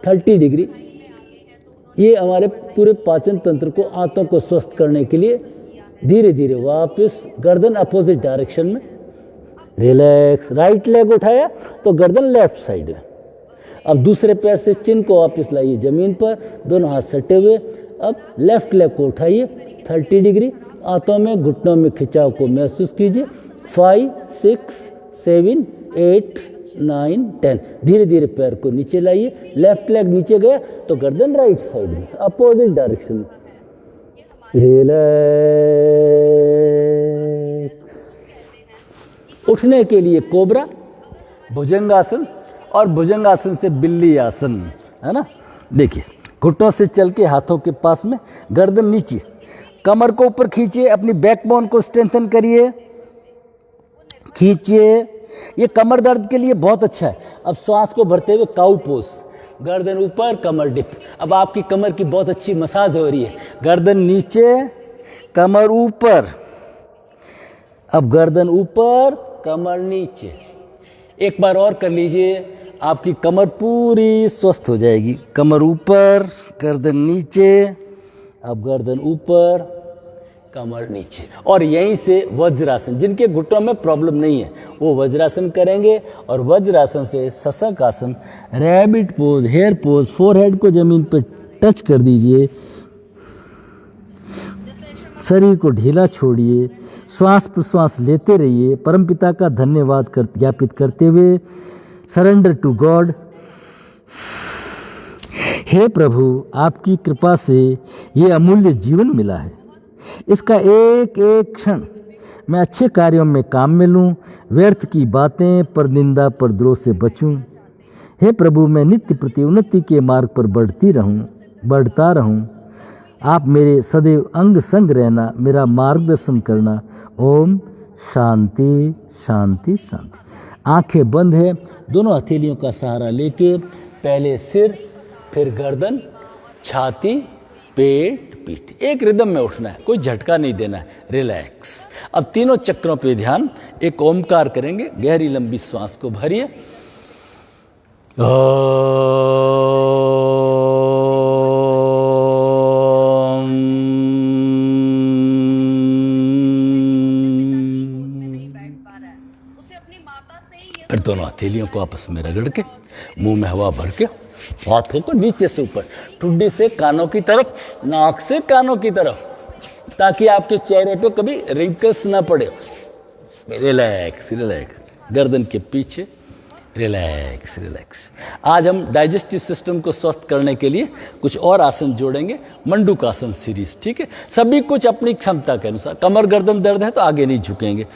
30 डिग्री। ये हमारे पूरे पाचन तंत्र को, आंतों को स्वस्थ करने के लिए धीरे धीरे वापस गर्दन अपोजिट डायरेक्शन में, रिलैक्स। राइट लेग उठाया तो गर्दन लेफ्ट साइड है। अब दूसरे पैर से चिन्ह को वापस लाइए जमीन पर, दोनों हाथ सटे हुए। अब लेफ्ट लेग को उठाइए 30 डिग्री, आंतों में, घुटनों में खिंचाव को महसूस कीजिए। 5 6 7 8 9 10। धीरे धीरे पैर को नीचे लाइए, लेफ्ट लेग नीचे गया तो गर्दन राइट साइड में अपोजिट डायरेक्शन में, रिलैक्स। उठने के लिए कोबरा, भुजंगासन और भुजंगासन से बिल्ली आसन, है ना। देखिए, घुटनों से चल के हाथों के पास में, गर्दन नीचे, कमर को ऊपर खींचिए, अपनी बैकबोन को स्ट्रेंथन करिए, खींचिए। ये कमर दर्द के लिए बहुत अच्छा है। अब श्वास को भरते हुए काउ पोज, गर्दन ऊपर, कमर डिप। अब आपकी कमर की बहुत अच्छी मसाज हो रही है। गर्दन नीचे, कमर ऊपर, अब गर्दन ऊपर, कमर नीचे। एक बार और कर लीजिए, आपकी कमर पूरी स्वस्थ हो जाएगी। कमर ऊपर, गर्दन नीचे, अब गर्दन ऊपर, कमर नीचे। और यहीं से वज्रासन, जिनके घुटनों में प्रॉब्लम नहीं है वो वज्रासन करेंगे। और वज्रासन से शशक आसन, rabbit pose, hare pose, forehead को जमीन पर टच कर दीजिए, शरीर को ढीला छोड़िए, श्वास प्रश्वास लेते रहिए, परमपिता का धन्यवाद ज्ञापित करते हुए सरेंडर टू गॉड। हे प्रभु, आपकी कृपा से ये अमूल्य जीवन मिला है। इसका एक एक क्षण मैं अच्छे कार्यों में काम में लूँ, व्यर्थ की बातें, परनिंदा, परद्रोह से बचूं। हे प्रभु, मैं नित्य प्रति उन्नति के मार्ग पर बढ़ता रहूं। आप मेरे सदैव अंग संग रहना, मेरा मार्गदर्शन करना। ओम शांति शांति शांति। आंखें बंद है, दोनों हथेलियों का सहारा लेके पहले सिर, फिर गर्दन, छाती, पेट, पीठ, एक रिदम में उठना है, कोई झटका नहीं देना है, रिलैक्स। अब तीनों चक्रों पे ध्यान, एक ओमकार करेंगे, गहरी लंबी श्वास को भरिए। फिर दोनों हथेलियों को आपस में रगड़ के, मुंह में हवा भर के, हाथों को नीचे से ऊपर, ठुड्डी से कानों की तरफ, नाक से कानों की तरफ, ताकि आपके चेहरे पे कभी रिंकल्स ना पड़े। रिलैक्स रिलैक्स, गर्दन के पीछे, रिलैक्स रिलैक्स। आज हम डाइजेस्टिव सिस्टम को स्वस्थ करने के लिए कुछ और आसन जोड़ेंगे, मंडूकासन सीरीज, ठीक है। सभी कुछ अपनी क्षमता के अनुसार। कमर गर्दन दर्द है तो आगे नहीं झुकेंगे।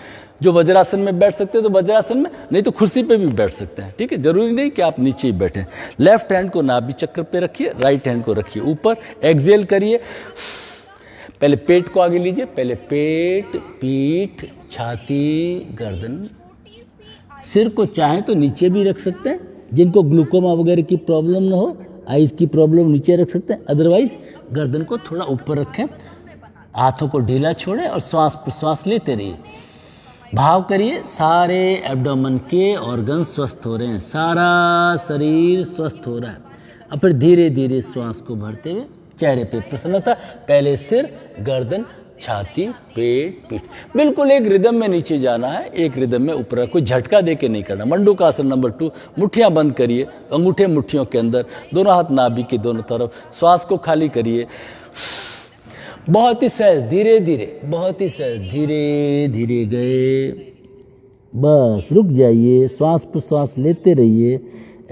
जो वज्रासन में बैठ सकते हैं तो वज्रासन में, नहीं तो कुर्सी पे भी बैठ सकते हैं, ठीक है। जरूरी नहीं कि आप नीचे ही बैठें। लेफ्ट हैंड को नाभि चक्र पे रखिए, राइट हैंड को रखिए ऊपर, एक्सेल करिए। पहले पेट को आगे लीजिए, पहले पेट, पीठ, छाती, गर्दन। सिर को चाहे तो नीचे भी रख सकते हैं, जिनको ग्लूकोमा वगैरह की प्रॉब्लम ना हो, आइज की प्रॉब्लम नीचे रख सकते हैं। अदरवाइज गर्दन को थोड़ा ऊपर रखें, हाथों को ढीला छोड़ें और श्वास प्रश्वास लेते रहिए। भाव करिए, सारे एब्डोमेन के ऑर्गन स्वस्थ हो रहे हैं, सारा शरीर स्वस्थ हो रहा है। अब फिर धीरे धीरे श्वास को भरते हुए चेहरे पे प्रसन्नता, पहले सिर, गर्दन, छाती, पेट, पीठ, बिल्कुल एक रिदम में नीचे जाना है, एक रिदम में ऊपर, कोई झटका दे के नहीं करना। मंडूकासन नंबर 2, मुट्ठियां बंद करिए, अंगूठे मुट्ठियों के अंदर, दोनों हाथ नाभि के दोनों तरफ, श्वास को खाली करिए। बहुत ही सहज, धीरे धीरे, बहुत ही सहज, धीरे धीरे गए, बस रुक जाइए, श्वास प्रश्वास लेते रहिए।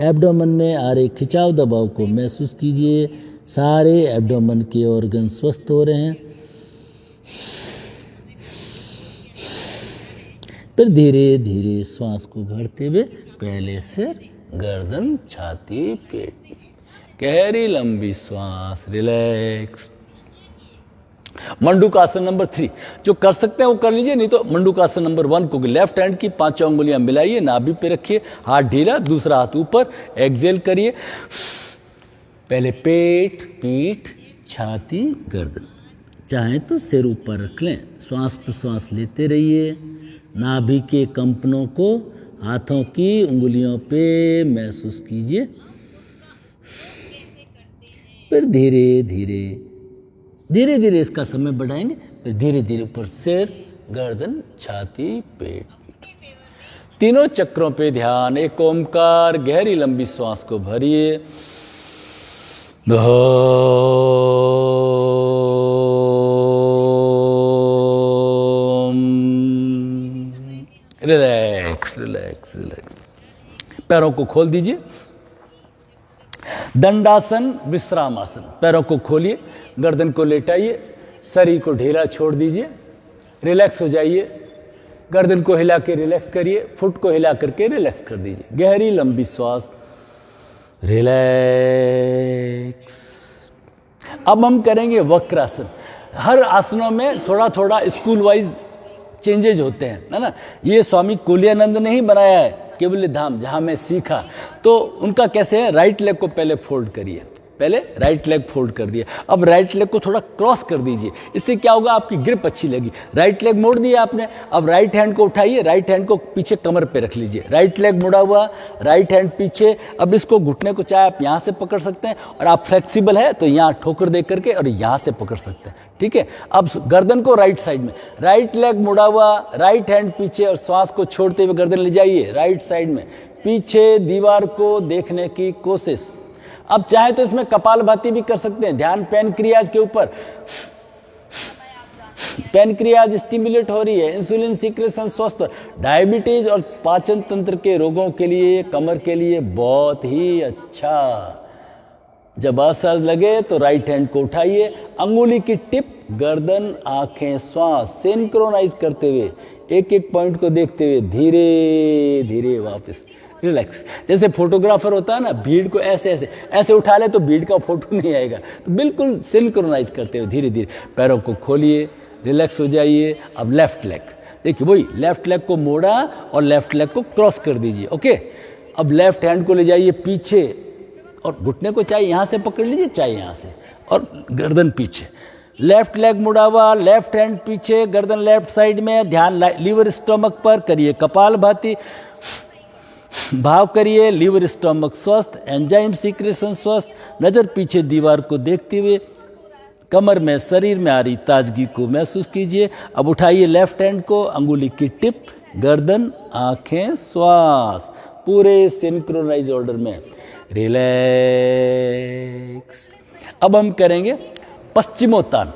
एब्डोमेन में आ रहे खिंचाव दबाव को महसूस कीजिए, सारे एब्डोमेन के ऑर्गन स्वस्थ हो रहे हैं। फिर धीरे धीरे श्वास को भरते हुए पहले सिर, गर्दन, छाती, पेट, गहरी लंबी श्वास, रिलैक्स। मंडूकासन नंबर 3 जो कर सकते हैं वो कर लीजिए, नहीं तो मंडूकासन नंबर 1 को लेफ्ट हैंड की 5 अंगुलियां मिलाइए, नाभि पे रखिए, हाथ ढीला, दूसरा हाथ ऊपर, एक्सेल करिए। पहले पेट, पीठ, छाती, गर्दन, चाहे तो सिर ऊपर रख लें, श्वास प्रश्वास लेते रहिए। नाभि के कंपनों को हाथों की उंगलियों पे महसूस कीजिए। फिर धीरे धीरे धीरे धीरे इसका समय बढ़ाएंगे। फिर धीरे धीरे ऊपर सिर, गर्दन, छाती, पेट, तीनों चक्रों पे ध्यान। एक ओमकार, गहरी लंबी श्वास को भरिए। Relax relax relax. पैरों को खोल दीजिए। दंडासन, विश्रामासन। पैरों को खोलिए, गर्दन को लेटाइए, शरीर को ढीला छोड़ दीजिए, रिलैक्स हो जाइए। गर्दन को हिला के रिलैक्स करिए, फुट को हिला करके रिलैक्स कर दीजिए। गहरी लंबी श्वास, रिलैक्स। अब हम करेंगे वक्रासन। हर आसनों में थोड़ा थोड़ा स्कूल वाइज चेंजेज होते हैं, है ना। ये स्वामी कुलियानंद ने ही बनाया है, केवल धाम, जहां मैं सीखा। तो उनका कैसे है, राइट लेग को पहले फोल्ड करिए, पहले राइट लेग फोल्ड कर दिया, अब राइट लेग को थोड़ा क्रॉस कर दीजिए। इससे क्या होगा, आपकी ग्रिप अच्छी लगी। राइट लेग मोड़ दिया आपने, अब राइट हैंड को उठाइए, राइट हैंड को पीछे कमर पे रख लीजिए, राइट लेग मुड़ा हुआ, राइट हैंड पीछे। अब इसको घुटने को चाहे आप यहाँ से पकड़ सकते हैं, और आप फ्लेक्सिबल है तो यहाँ ठोकर दे करके और यहाँ से पकड़ सकते हैं, ठीक है। अब गर्दन को राइट साइड में, राइट लेग मुड़ा हुआ, राइट हैंड पीछे, और श्वास को छोड़ते हुए गर्दन ले जाइए राइट साइड में, पीछे दीवार को देखने की कोशिश। अब चाहे तो इसमें कपालभाति भी कर सकते हैं, ध्यान पैनक्रियाज के ऊपर। पैनक्रियाज स्टिमुलेट हो रही है, इंसुलिन सीक्रेशन स्वस्थ, डायबिटीज और पाचन तंत्र के रोगों के लिए, कमर के लिए बहुत ही अच्छा। जब असहज लगे तो राइट हैंड को उठाइए, अंगुली की टिप, गर्दन, आंखें, श्वास सिंक्रोनाइज करते हुए, एक एक पॉइंट को देखते हुए धीरे धीरे वापस रिलैक्स। जैसे फोटोग्राफर होता है ना, भीड़ को ऐसे ऐसे ऐसे उठा ले तो भीड़ का फोटो नहीं आएगा, तो बिल्कुल सिंक्रोनाइज करते हुए धीरे धीरे पैरों को खोलिए, रिलैक्स हो जाइए। अब लेफ्ट लेग देखिए, वही लेफ्ट लेग को मोड़ा और लेफ्ट लेग को क्रॉस कर दीजिए, ओके। अब लेफ्ट हैंड को ले जाइए पीछे, और घुटने को चाहे यहाँ से पकड़ लीजिए, चाहे यहाँ से, और गर्दन पीछे। लेफ्ट लेग मुड़ा हुआ, लेफ्ट हैंड पीछे, गर्दन लेफ्ट साइड में, ध्यान लीवर स्टमक पर करिए, कपालभाति भाव करिए, लीवर स्टमक स्वस्थ, एंजाइम सीक्रेशन स्वस्थ, नजर पीछे दीवार को देखते हुए, कमर में, शरीर में आ रही ताजगी को महसूस कीजिए। अब उठाइए लेफ्ट हैंड को, अंगुली की टिप, गर्दन, आंखें, श्वास, पूरे सिंक्रोनाइज ऑर्डर में रिलैक्स। अब हम करेंगे पश्चिमोत्तान।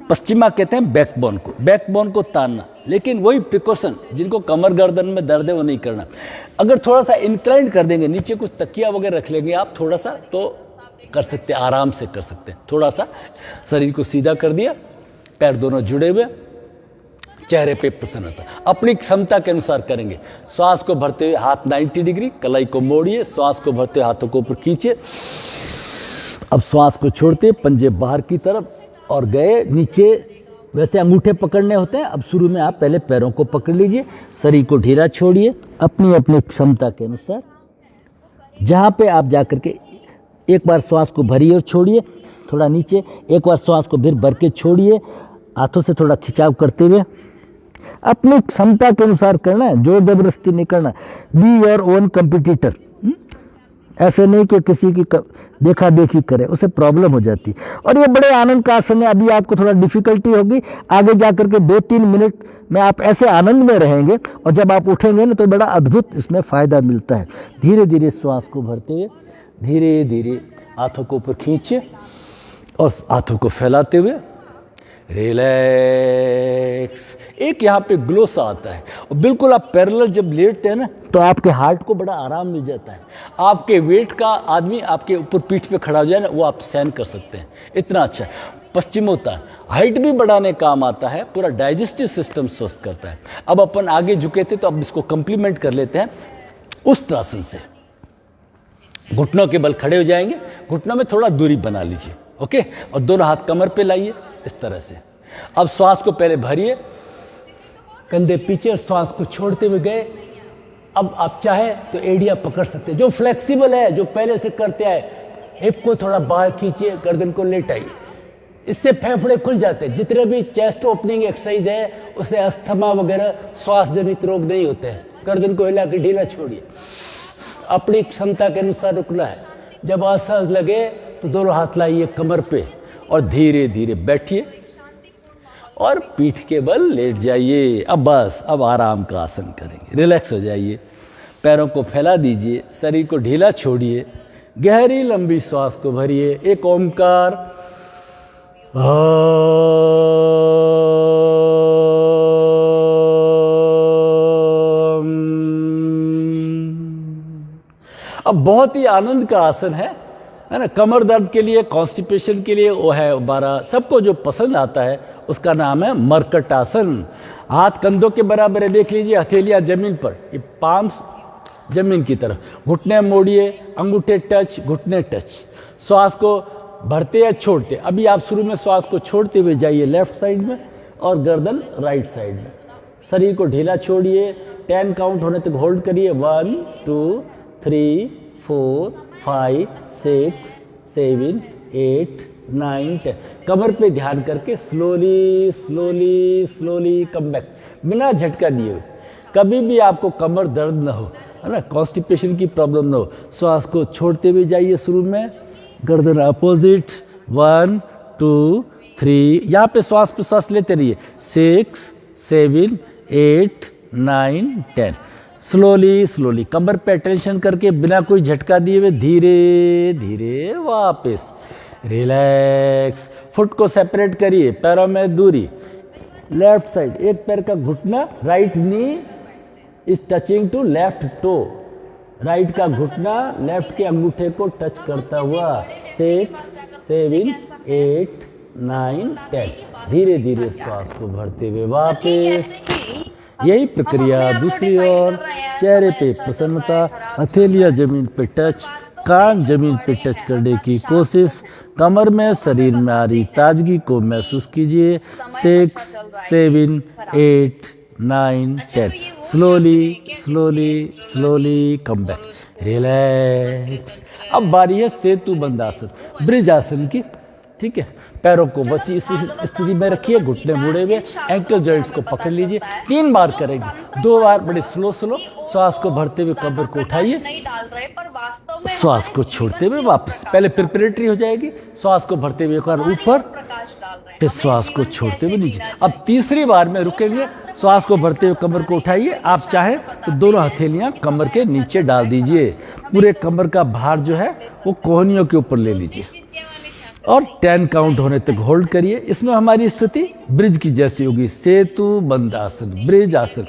पश्चिमा कहते हैं बैकबोन को, बैकबोन को तानना, लेकिन वही प्रिकॉशन, जिनको कमर गर्दन में दर्द है वो नहीं करना। अगर थोड़ा सा इंक्लाइन कर देंगे, नीचे कुछ तकिया वगैरह रख लेंगे आप थोड़ा सा, तो कर सकते हैं, आराम से कर सकते हैं। थोड़ा सा शरीर को सीधा कर दिया, पैर दोनों जुड़े हुए, चेहरे पे प्रसन्नता, अपनी क्षमता के अनुसार करेंगे। श्वास को भरते हुए हाथ 90 डिग्री, कलाई को मोड़िए, श्वास को भरते हुए हाथों को ऊपर खींचिए। अब श्वास को छोड़ते पंजे बाहर की तरफ और गए नीचे। वैसे अंगूठे पकड़ने होते हैं, अब शुरू में आप पहले पैरों को पकड़ लीजिए, शरीर को ढीला छोड़िए अपनी अपनी क्षमता के अनुसार। जहाँ पे आप जाकर के एक बार श्वास को भरिए और छोड़िए, थोड़ा नीचे, एक बार श्वास को फिर भर के छोड़िए, हाथों से थोड़ा खिंचाव करते हुए। अपनी क्षमता के अनुसार करना है, जोर जबरदस्ती नहीं करना। Be your own competitor. ऐसे नहीं कि किसी की देखा देखी करे, उसे प्रॉब्लम हो जाती। और ये बड़े आनंद का आसन है। अभी आपको थोड़ा डिफिकल्टी होगी, आगे जाकर के 2-3 मिनट में आप ऐसे आनंद में रहेंगे, और जब आप उठेंगे ना तो बड़ा अद्भुत इसमें फायदा मिलता है। धीरे धीरे श्वास को भरते हुए धीरे धीरे हाथों को ऊपर खींचिए और हाथों को फैलाते हुए रिलैक्स। एक यहाँ पे ग्लो सा आता है और बिल्कुल आप पैरेलल जब लेटते हैं ना तो आपके हार्ट को बड़ा आराम मिल जाता है। आपके वेट का आदमी आपके ऊपर पीठ पे खड़ा हो जाए ना, वो आप सहन कर सकते हैं, इतना अच्छा। पश्चिमोत्तान हाइट भी बढ़ाने काम आता है, पूरा डाइजेस्टिव सिस्टम स्वस्थ करता है। अब अपन आगे झुके थे तो अब इसको कंप्लीमेंट कर लेते हैं उष्ट्रासन से। घुटनों के बल खड़े हो जाएंगे, घुटनों में थोड़ा दूरी बना लीजिए, ओके, और दोनों हाथ कमर पे लाइए इस तरह से। अब श्वास को पहले भरिए, कंधे पीछे और श्वास को छोड़ते हुए गए। अब आप चाहे तो एड़ियां पकड़ सकते हैं, जो फ्लेक्सिबल है, जो पहले से करते आए। हिप को थोड़ा बाहर खींचिए, गर्दन को लेटाइए, इससे फेफड़े खुल जाते हैं। जितने भी चेस्ट ओपनिंग एक्सरसाइज है उससे अस्थमा वगैरह श्वास जनित रोग नहीं होते हैं। गर्दन को हिला के ढीला छोड़िए, अपनी क्षमता के अनुसार रुकना है। जब असहज लगे तो दोनों हाथ लाइए कमर पे और धीरे धीरे बैठिए और पीठ के बल लेट जाइए। अब बस, अब आराम का आसन करेंगे, रिलैक्स हो जाइए, पैरों को फैला दीजिए, शरीर को ढीला छोड़िए, गहरी लंबी श्वास को भरिए। एक ओमकार, अब बहुत ही आनंद का आसन है ना। कमर दर्द के लिए, कॉन्स्टिपेशन के लिए वो है 12। सबको जो पसंद आता है उसका नाम है मरकट आसन। हाथ कंधों के बराबर है, देख लीजिए, हथेलियां जमीन पर, ये पाम्स जमीन की तरफ, घुटने मोड़िए, अंगूठे टच, घुटने टच। श्वास को भरते या छोड़ते। अभी आप शुरू में श्वास को छोड़ते हुए जाइए लेफ्ट साइड में और गर्दन राइट साइड में। शरीर को ढीला छोड़िए, 10 काउंट होने तक होल्ड करिए। 1 2 3 4 5 6 7 8 9 10। कमर पे ध्यान करके slowly slowly slowly come back, बिना झटका दिए हुए। कभी भी आपको कमर दर्द ना हो, है ना, कॉन्स्टिपेशन की प्रॉब्लम ना हो, श्वास को छोड़ते हुए जाइए। शुरू में गर्दन अपोजिट, 1 2 3, यहाँ पे श्वास प्रश्वास लेते रहिए। 6 7 8 9 10। स्लोली स्लोली कमर पे अटेंशन करके बिना कोई झटका दिए हुए धीरे धीरे वापस रिलैक्स। फुट को सेपरेट करिए, पैरों में दूरी। लेफ्ट साइड, एक पैर का घुटना, right knee is touching to left toe, right का घुटना लेफ्ट के अंगूठे को टच करता हुआ। 6 7 8 9 10। धीरे धीरे श्वास को भरते हुए वापस। यही प्रक्रिया दूसरी ओर, चेहरे पे प्रसन्नता, हथेलियां जमीन पे टच, कान जमीन पे टच करने की कोशिश, कमर में शरीर में आ रही ताजगी को महसूस कीजिए। 6 7 8 9 10। Slowly slowly slowly come back, relax. अब बारी है सेतु बंद आसन, ब्रिज आसन की, ठीक है। पैरों को वसी स्थिति में रखिए, घुटने मुड़े हुए, एंकल जॉइंट्स को पकड़ लीजिए। 3 बार करेंगे, 2 बार बड़े स्लो स्लो श्वास को भरते हुए कमर को उठाइए, श्वास को छोड़ते हुए वापस। पहले प्रिपरेटरी हो जाएगी, श्वास को भरते हुए एक बार ऊपर, फिर श्वास को छोड़ते हुए नीचे। अब तीसरी बार में रुकेंगे, श्वास को भरते हुए कमर को उठाइए। आप चाहें तो दोनों हथेलियां कमर के नीचे डाल दीजिए, पूरे कमर का भार जो है वो कोहनियों के ऊपर ले लीजिए और 10 काउंट होने तक होल्ड करिए। इसमें हमारी स्थिति ब्रिज की जैसी होगी, सेतु बंद आसन, ब्रिज आसन।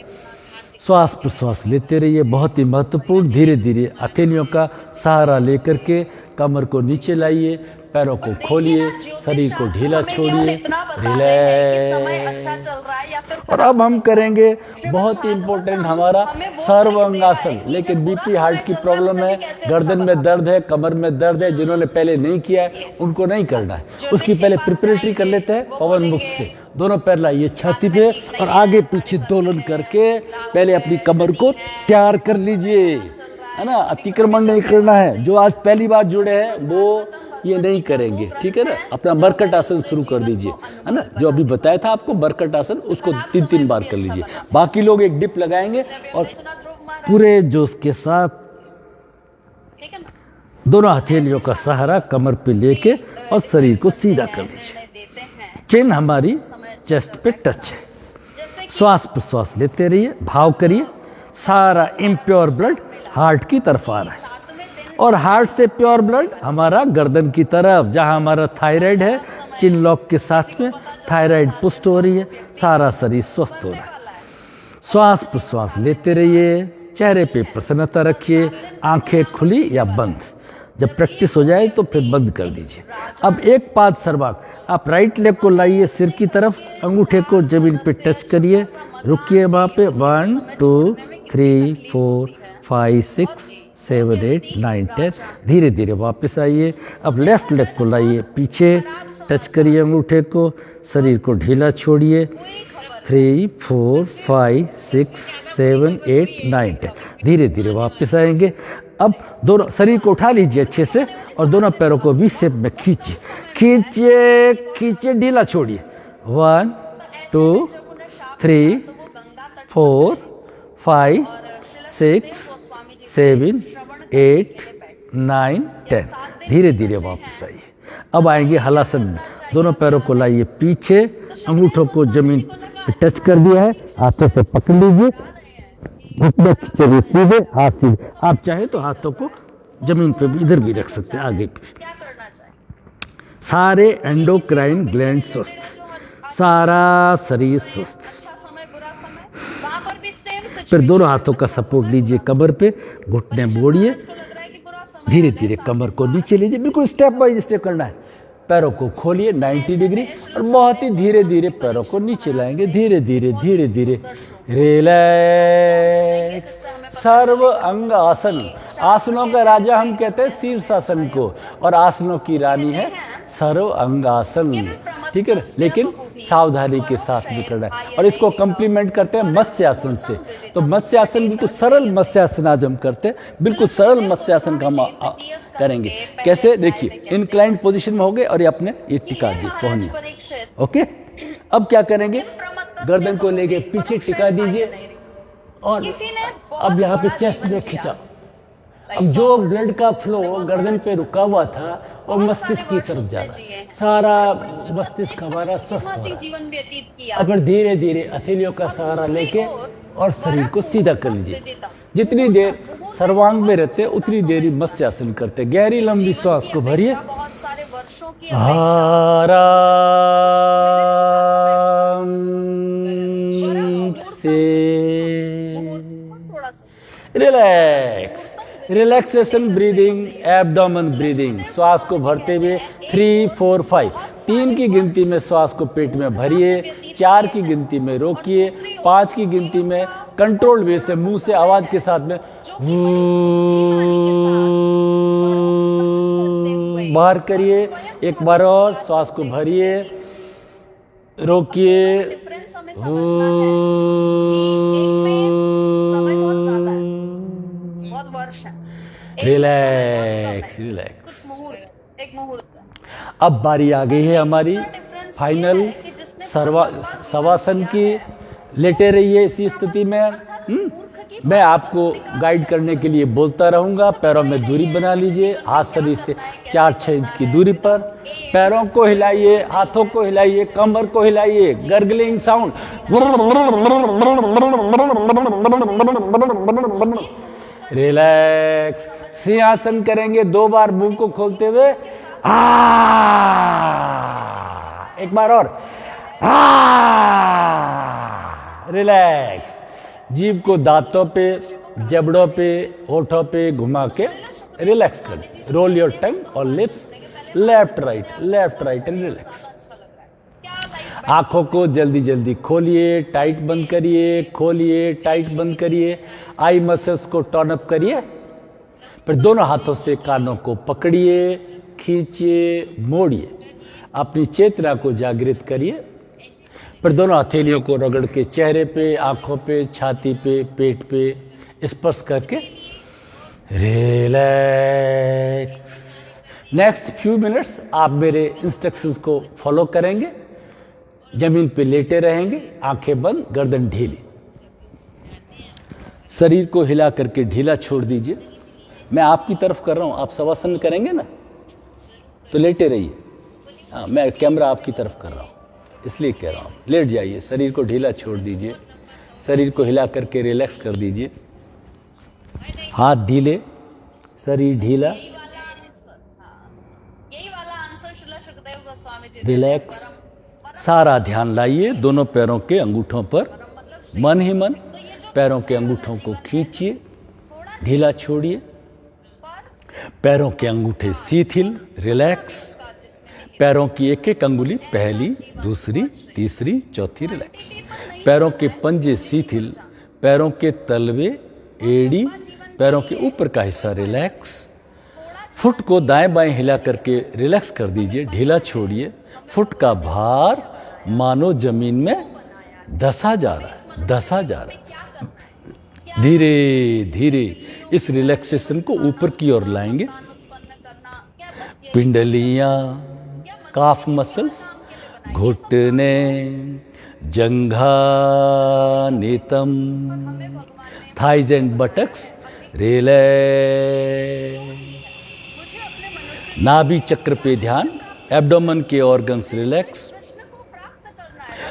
श्वास प्रश्वास लेते रहिए, बहुत ही महत्वपूर्ण। धीरे धीरे हथेलियों का सहारा लेकर के कमर को नीचे लाइए, पैरों को खोलिए, शरीर को ढीला छोड़िए, रिलैक्स। और अब हम करेंगे बहुत ही इंपॉर्टेंट हमारा सर्वांगासन। लेकिन बीपी हार्ट की प्रॉब्लम है, गर्दन में दर्द है, कमर में दर्द है, जिन्होंने पहले नहीं किया है उनको नहीं करना है। उसकी पहले प्रिपरेटरी कर लेते हैं पवन मुक्त से। दोनों पैर लाइए छाती पे और आगे पीछे दोलन करके पहले अपनी कमर को तैयार कर लीजिए, है ना। अतिक्रमण नहीं करना है। जो आज पहली बार जुड़े हैं वो ये नहीं करेंगे, ठीक है ना। अपना मरकट आसन शुरू कर दीजिए, है ना। जो अभी बताया था आपको मरकट आसन, उसको 3-3 बार कर लीजिए। बाकी लोग एक डिप लगाएंगे और पूरे जोश के साथ दोनों हथेलियों का सहारा कमर पे लेके और शरीर को सीधा कर लीजिए। चिन हमारी चेस्ट पे टच है। श्वास प्रश्वास लेते रहिए, भाव करिए सारा इम्प्योर ब्लड हार्ट की तरफ आ रहा है और हार्ट से प्योर ब्लड हमारा गर्दन की तरफ, जहां हमारा थायराइड है चिन लॉक के साथ में थायराइड पुष्ट हो रही है, सारा शरीर स्वस्थ हो रहा है। श्वास प्रश्वास लेते रहिए, चेहरे पे प्रसन्नता रखिए, आंखें खुली या बंद। जब प्रैक्टिस हो जाए तो फिर बंद कर दीजिए। अब एक पाद सर्वांग, आप राइट लेग को लाइए सिर की तरफ, अंगूठे को जमीन पे टच करिए, रुकिए वहाँ पे। 1 2 3 4 5 6 7 8 9 10। धीरे धीरे वापस आइए। अब लेफ्ट लेग को लाइए पीछे, टच करिए अंगूठे को, शरीर को ढीला छोड़िए। 3 4 5 6 7 8 9 10। धीरे धीरे वापस आएंगे। अब दोनों शरीर को उठा लीजिए अच्छे से और दोनों पैरों को वी शेप में खींचिए, खींचिए खींचिए, ढीला छोड़िए। 1 2 3 4 5 6 7 8 9 10। धीरे धीरे वापस आइए। अब आएंगे हलासन में। दोनों पैरों को लाइए पीछे, अंगूठों को जमीन पे टच कर दिया है, हाथों से पकड़ लीजिए, घुटने खींचे सीधे, हाथ सीधे। आप चाहे तो हाथों को जमीन पे भी इधर भी रख सकते हैं, आगे भी। सारे एंडोक्राइन ग्लैंड स्वस्थ, सारा शरीर स्वस्थ। फिर दोनों हाथों का सपोर्ट लीजिए कमर पे, घुटने मोड़िए, धीरे धीरे कमर को नीचे लीजिए, बिल्कुल स्टेप बाय स्टेप करना है। पैरों को खोलिए 90 डिग्री और बहुत ही धीरे धीरे पैरों को नीचे लाएंगे, धीरे धीरे धीरे धीरे। रिलैक्स। सर्व अंग आसन, आसनों का राजा हम कहते हैं शीर्षासन को, और आसनों की रानी है सर्व अंग आसन। ठीक है, लेकिन सावधानी के साथ भी करना है। और इसको कंप्लीमेंट करते हैं मत्स्यासन से। तो मत्स्यासन बिल्कुल सरल मत्स्यासन आज हम करते हैं, बिल्कुल सरल मत्स्यासन का हम करेंगे। कैसे, देखिए इंक्लाइंड पोजीशन में हो गए और ये अपने ये टिका दिए कोहनी। ओके, अब क्या करेंगे, गर्दन को लेके पीछे टिका दीजिए और अब यहाँ पे चेस्ट में खींचा। अब जो ब्लड का फ्लो गर्दन पे रुका हुआ था और मस्तिष्क की तरफ जा रहा है, सारा मस्तिष्क हमारा स्वस्थ हो रहा है। अब धीरे धीरे हथेलियों का सहारा लेके और शरीर को सीधा कर लीजिए। जितनी देर सर्वांग में रहते उतनी देर ही मत्स्यासन करते। गहरी लंबी श्वास को भरिए, आराम से relax. Relaxation breathing, abdomen breathing. श्वास को भरते हुए 3 4 5, 3 की गिनती में श्वास को पेट में भरिए, 4 की गिनती में रोकिए, 5 की गिनती में कंट्रोल वे से मुंह से आवाज के साथ में बाहर करिए। एक बार और श्वास को भरिए, रोकिए, रिलैक्स रिलैक्स। अब बारी आ गई है हमारी फाइनल शवासन की। लेटे रहिए इसी स्थिति में। मैं आपको गाइड करने के लिए बोलता रहूंगा। पैरों में दूरी बना लीजिए, हाथ शरीर से 4-6 इंच की दूरी पर। पैरों को हिलाइए, हाथों को हिलाइए, कमर को हिलाइए, गर्गलिंग साउंड। रिलैक्स। सिंहासन करेंगे 2 बार मुंह को खोलते हुए, एक बार और, रिलैक्स। जीभ को दांतों पे, जबड़ों पे, होठों पे घुमा के रिलैक्स कर दीजिए। रोल योर टंग और lips, left right and relax. आंखों को जल्दी जल्दी खोलिए, टाइट बंद करिए, खोलिए, टाइट बंद करिए। आई मसल्स को टर्न अप करिए। फिर दोनों हाथों से कानों को पकड़िए, खींचिए, मोड़िए। अपनी चेतना को जागृत करिए। फिर दोनों हथेलियों को रगड़ के चेहरे पे, आंखों पे, छाती पे, पेट पे स्पर्श करके रिलैक्स। नेक्स्ट फ्यू मिनट्स आप मेरे इंस्ट्रक्शंस को फॉलो करेंगे। जमीन पे लेटे रहेंगे, आंखें बंद, गर्दन ढीली। शरीर को हिला करके ढीला छोड़ दीजिए। मैं आपकी तरफ कर रहा हूं, आप शवासन करेंगे ना, तो लेटे रहिए। हाँ, मैं कैमरा आपकी तरफ कर रहा हूं इसलिए कह रहा हूं। लेट जाइए, शरीर को ढीला छोड़ दीजिए, शरीर को हिला करके रिलैक्स कर दीजिए। हाथ ढीले, शरीर ढीला। यही वाला आंसर सुखदेव गोस्वामी जी रिलैक्स। सारा ध्यान लाइए दोनों पैरों के अंगूठों पर, मन ही मन पैरों के अंगूठों को खींचिए, ढीला छोड़िए। पैरों के अंगूठे शिथिल, रिलैक्स। पैरों की एक एक अंगुली, पहली, दूसरी, तीसरी, चौथी, रिलैक्स। पैरों के पंजे शिथिल, पैरों के तलवे, एड़ी, पैरों के ऊपर का हिस्सा रिलैक्स। फुट को दाएं बाएं हिला करके रिलैक्स कर दीजिए, ढीला छोड़िए। फुट का भार मानो जमीन में धंसा जा रहा है, धंसा जा रहा है। धीरे धीरे इस रिलैक्सेशन को ऊपर की ओर लाएंगे। पिंडलियां, काफ मसल्स, घुटने, जंघा, नेतम, थाइज एंड बटक्स रिलैक्स। नाभि चक्र पे ध्यान, एब्डोमेन के ऑर्गन्स रिलैक्स।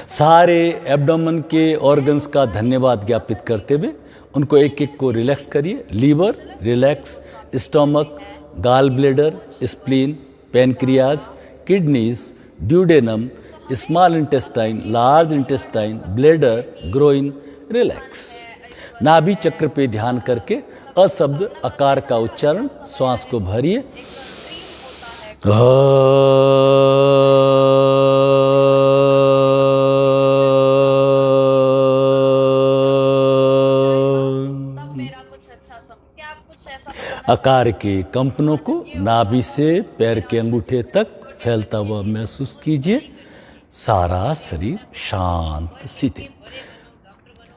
सारे एब्डोमेन के ऑर्गन्स का धन्यवाद ज्ञापित करते हुए उनको एक एक को रिलैक्स करिए। Liver relax, stomach, gall bladder, spleen, pancreas, kidneys, duodenum, small intestine, large intestine, bladder, groin relax. नाभि चक्र पे ध्यान करके अशब्द आकार का उच्चारण, श्वास को भरिए। आकार के कंपनों को नाभि से पैर के अंगूठे तक फैलता हुआ महसूस कीजिए। सारा शरीर शांत शिथिल।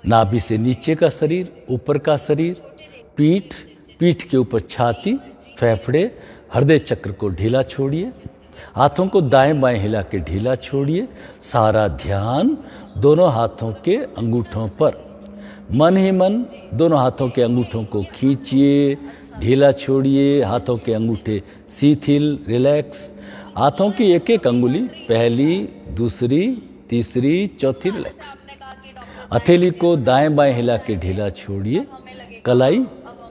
नाभि से नीचे का शरीर, ऊपर का शरीर, पीठ, पीठ के ऊपर छाती, फेफड़े, हृदय चक्र को ढीला छोड़िए। हाथों को दाएं बाएं हिला के ढीला छोड़िए। सारा ध्यान दोनों हाथों के अंगूठों पर, मन ही मन दोनों हाथों के अंगूठों को खींचिए, ढीला छोड़िए। हाथों के अंगूठे शिथिल, रिलैक्स। हाथों की एक एक अंगुली, पहली, दूसरी, तीसरी, चौथी, रिलैक्स। हथेली को दाएं बाएं हिला के ढीला छोड़िए। कलाई,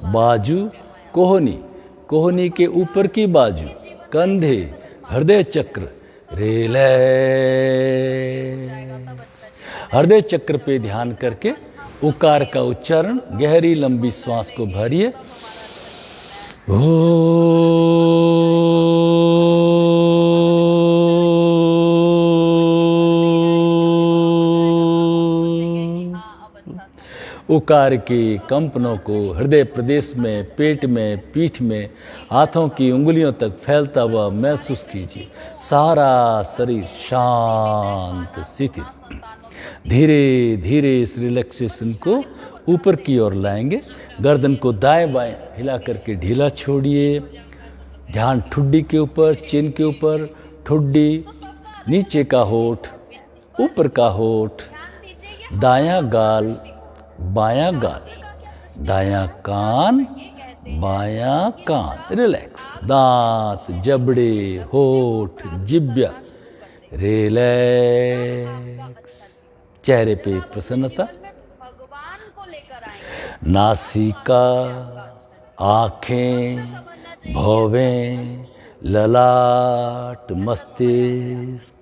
बाजू, कोहनी, कोहनी के ऊपर की बाजू, कंधे, हृदय चक्र रिलैक्स। हृदय चक्र पे ध्यान करके उकार का उच्चारण, गहरी लंबी श्वास को भरिए। उकार के कंपनों को हृदय प्रदेश में, पेट में, पीठ में, हाथों की उंगलियों तक फैलता हुआ महसूस कीजिए। सारा शरीर शांत शिथिल। धीरे धीरे इस रिलैक्सेशन को ऊपर की ओर लाएंगे। गर्दन को दाएं बाएं हिला करके ढीला छोड़िए। ध्यान ठुड्डी के ऊपर, चिन के ऊपर, ठुड्डी, नीचे का होठ, ऊपर का होठ, दायां गाल, बायां गाल, दायां कान, बायां कान रिलैक्स। दांत, जबड़े, होठ, जिब्या रिलैक्स। चेहरे पे प्रसन्नता। नासिका, आँखें, भौवें, ललाट, मस्तिष्क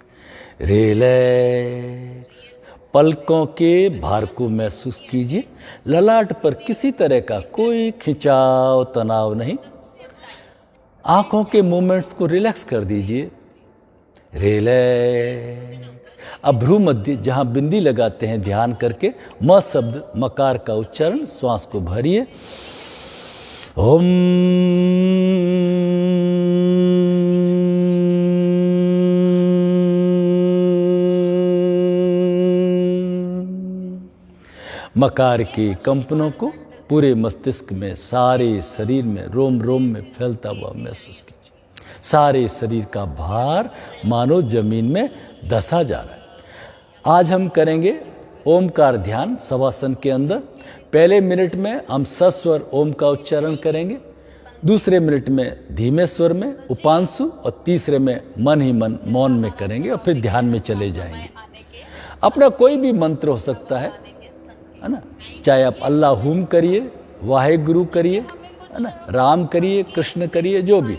रिलैक्स। पलकों के भार को महसूस कीजिए। ललाट पर किसी तरह का कोई खिंचाव, तनाव नहीं। आँखों के मूवमेंट्स को रिलैक्स कर दीजिए। रिलैक्स। अब भ्रू मध्य जहाँ बिंदी लगाते हैं ध्यान करके म शब्द, मकार का उच्चारण, श्वास को भरिए। ओम। मकार के कंपनों को पूरे मस्तिष्क में, सारे शरीर में, रोम रोम में फैलता हुआ महसूस कीजिए। सारे शरीर का भार मानो जमीन में धंसा जा रहा है। आज हम करेंगे ओमकार ध्यान शवासन के अंदर। पहले मिनट में हम सस्वर ओम का उच्चारण करेंगे, दूसरे मिनट में धीमे स्वर में उपांशु, और तीसरे में मन ही मन मौन में करेंगे, और फिर ध्यान में चले जाएंगे। अपना कोई भी मंत्र हो सकता है ना। चाहे आप अल्लाह हुम करिए, वाहे गुरु करिए, है ना, राम करिए, कृष्ण करिए, जो भी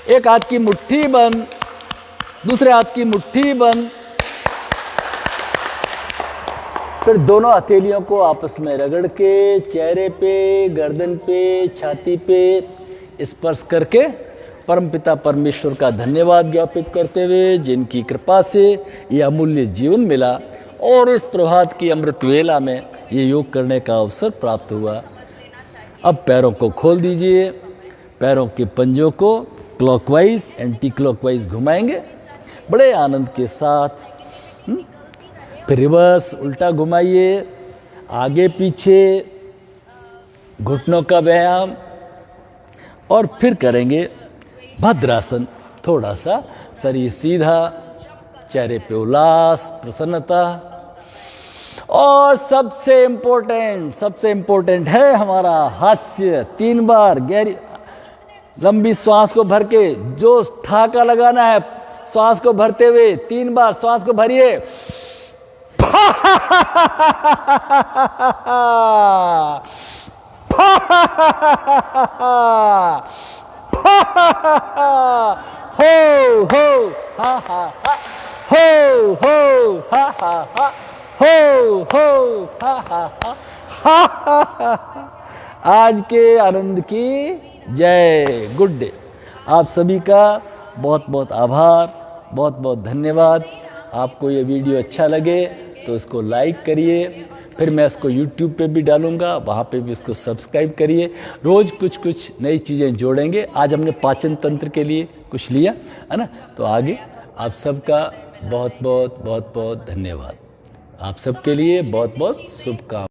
एक हाथ की मुट्ठी बंद, दूसरे हाथ की मुट्ठी बंद। फिर दोनों हथेलियों को आपस में रगड़ के चेहरे पे, गर्दन पे, छाती पे स्पर्श करके परमपिता परमेश्वर का धन्यवाद ज्ञापित करते हुए, जिनकी कृपा से ये अमूल्य जीवन मिला और इस प्रभात की अमृत वेला में ये योग करने का अवसर प्राप्त हुआ। अब पैरों को खोल दीजिए, पैरों के पंजों को क्लॉकवाइज एंटी क्लॉकवाइज घुमाएंगे बड़े आनंद के साथ। फिर रिवर्स उल्टा घुमाइए, आगे पीछे, घुटनों का व्यायाम, और फिर करेंगे भद्रासन। थोड़ा सा शरीर सीधा, चेहरे पे उल्लास, प्रसन्नता। और सबसे इम्पोर्टेंट है हमारा हास्य। 3 बार गहरी लंबी श्वास को भर के जो ठहाका लगाना है, श्वास को भरते हुए 3 बार श्वास को भरिए। हो हा हा हा, हो हा हा हा, हो हा हा हा। आज के आनंद की जय। Good day. आप सभी का बहुत बहुत आभार, बहुत बहुत धन्यवाद। आपको ये वीडियो अच्छा लगे तो इसको लाइक करिए, फिर मैं इसको YouTube पे भी डालूंगा, वहाँ पे भी इसको सब्सक्राइब करिए। रोज़ कुछ नई चीज़ें जोड़ेंगे। आज हमने पाचन तंत्र के लिए कुछ लिया है ना, तो आगे आप सबका बहुत बहुत धन्यवाद। आप सबके लिए बहुत बहुत शुभकामनाएं।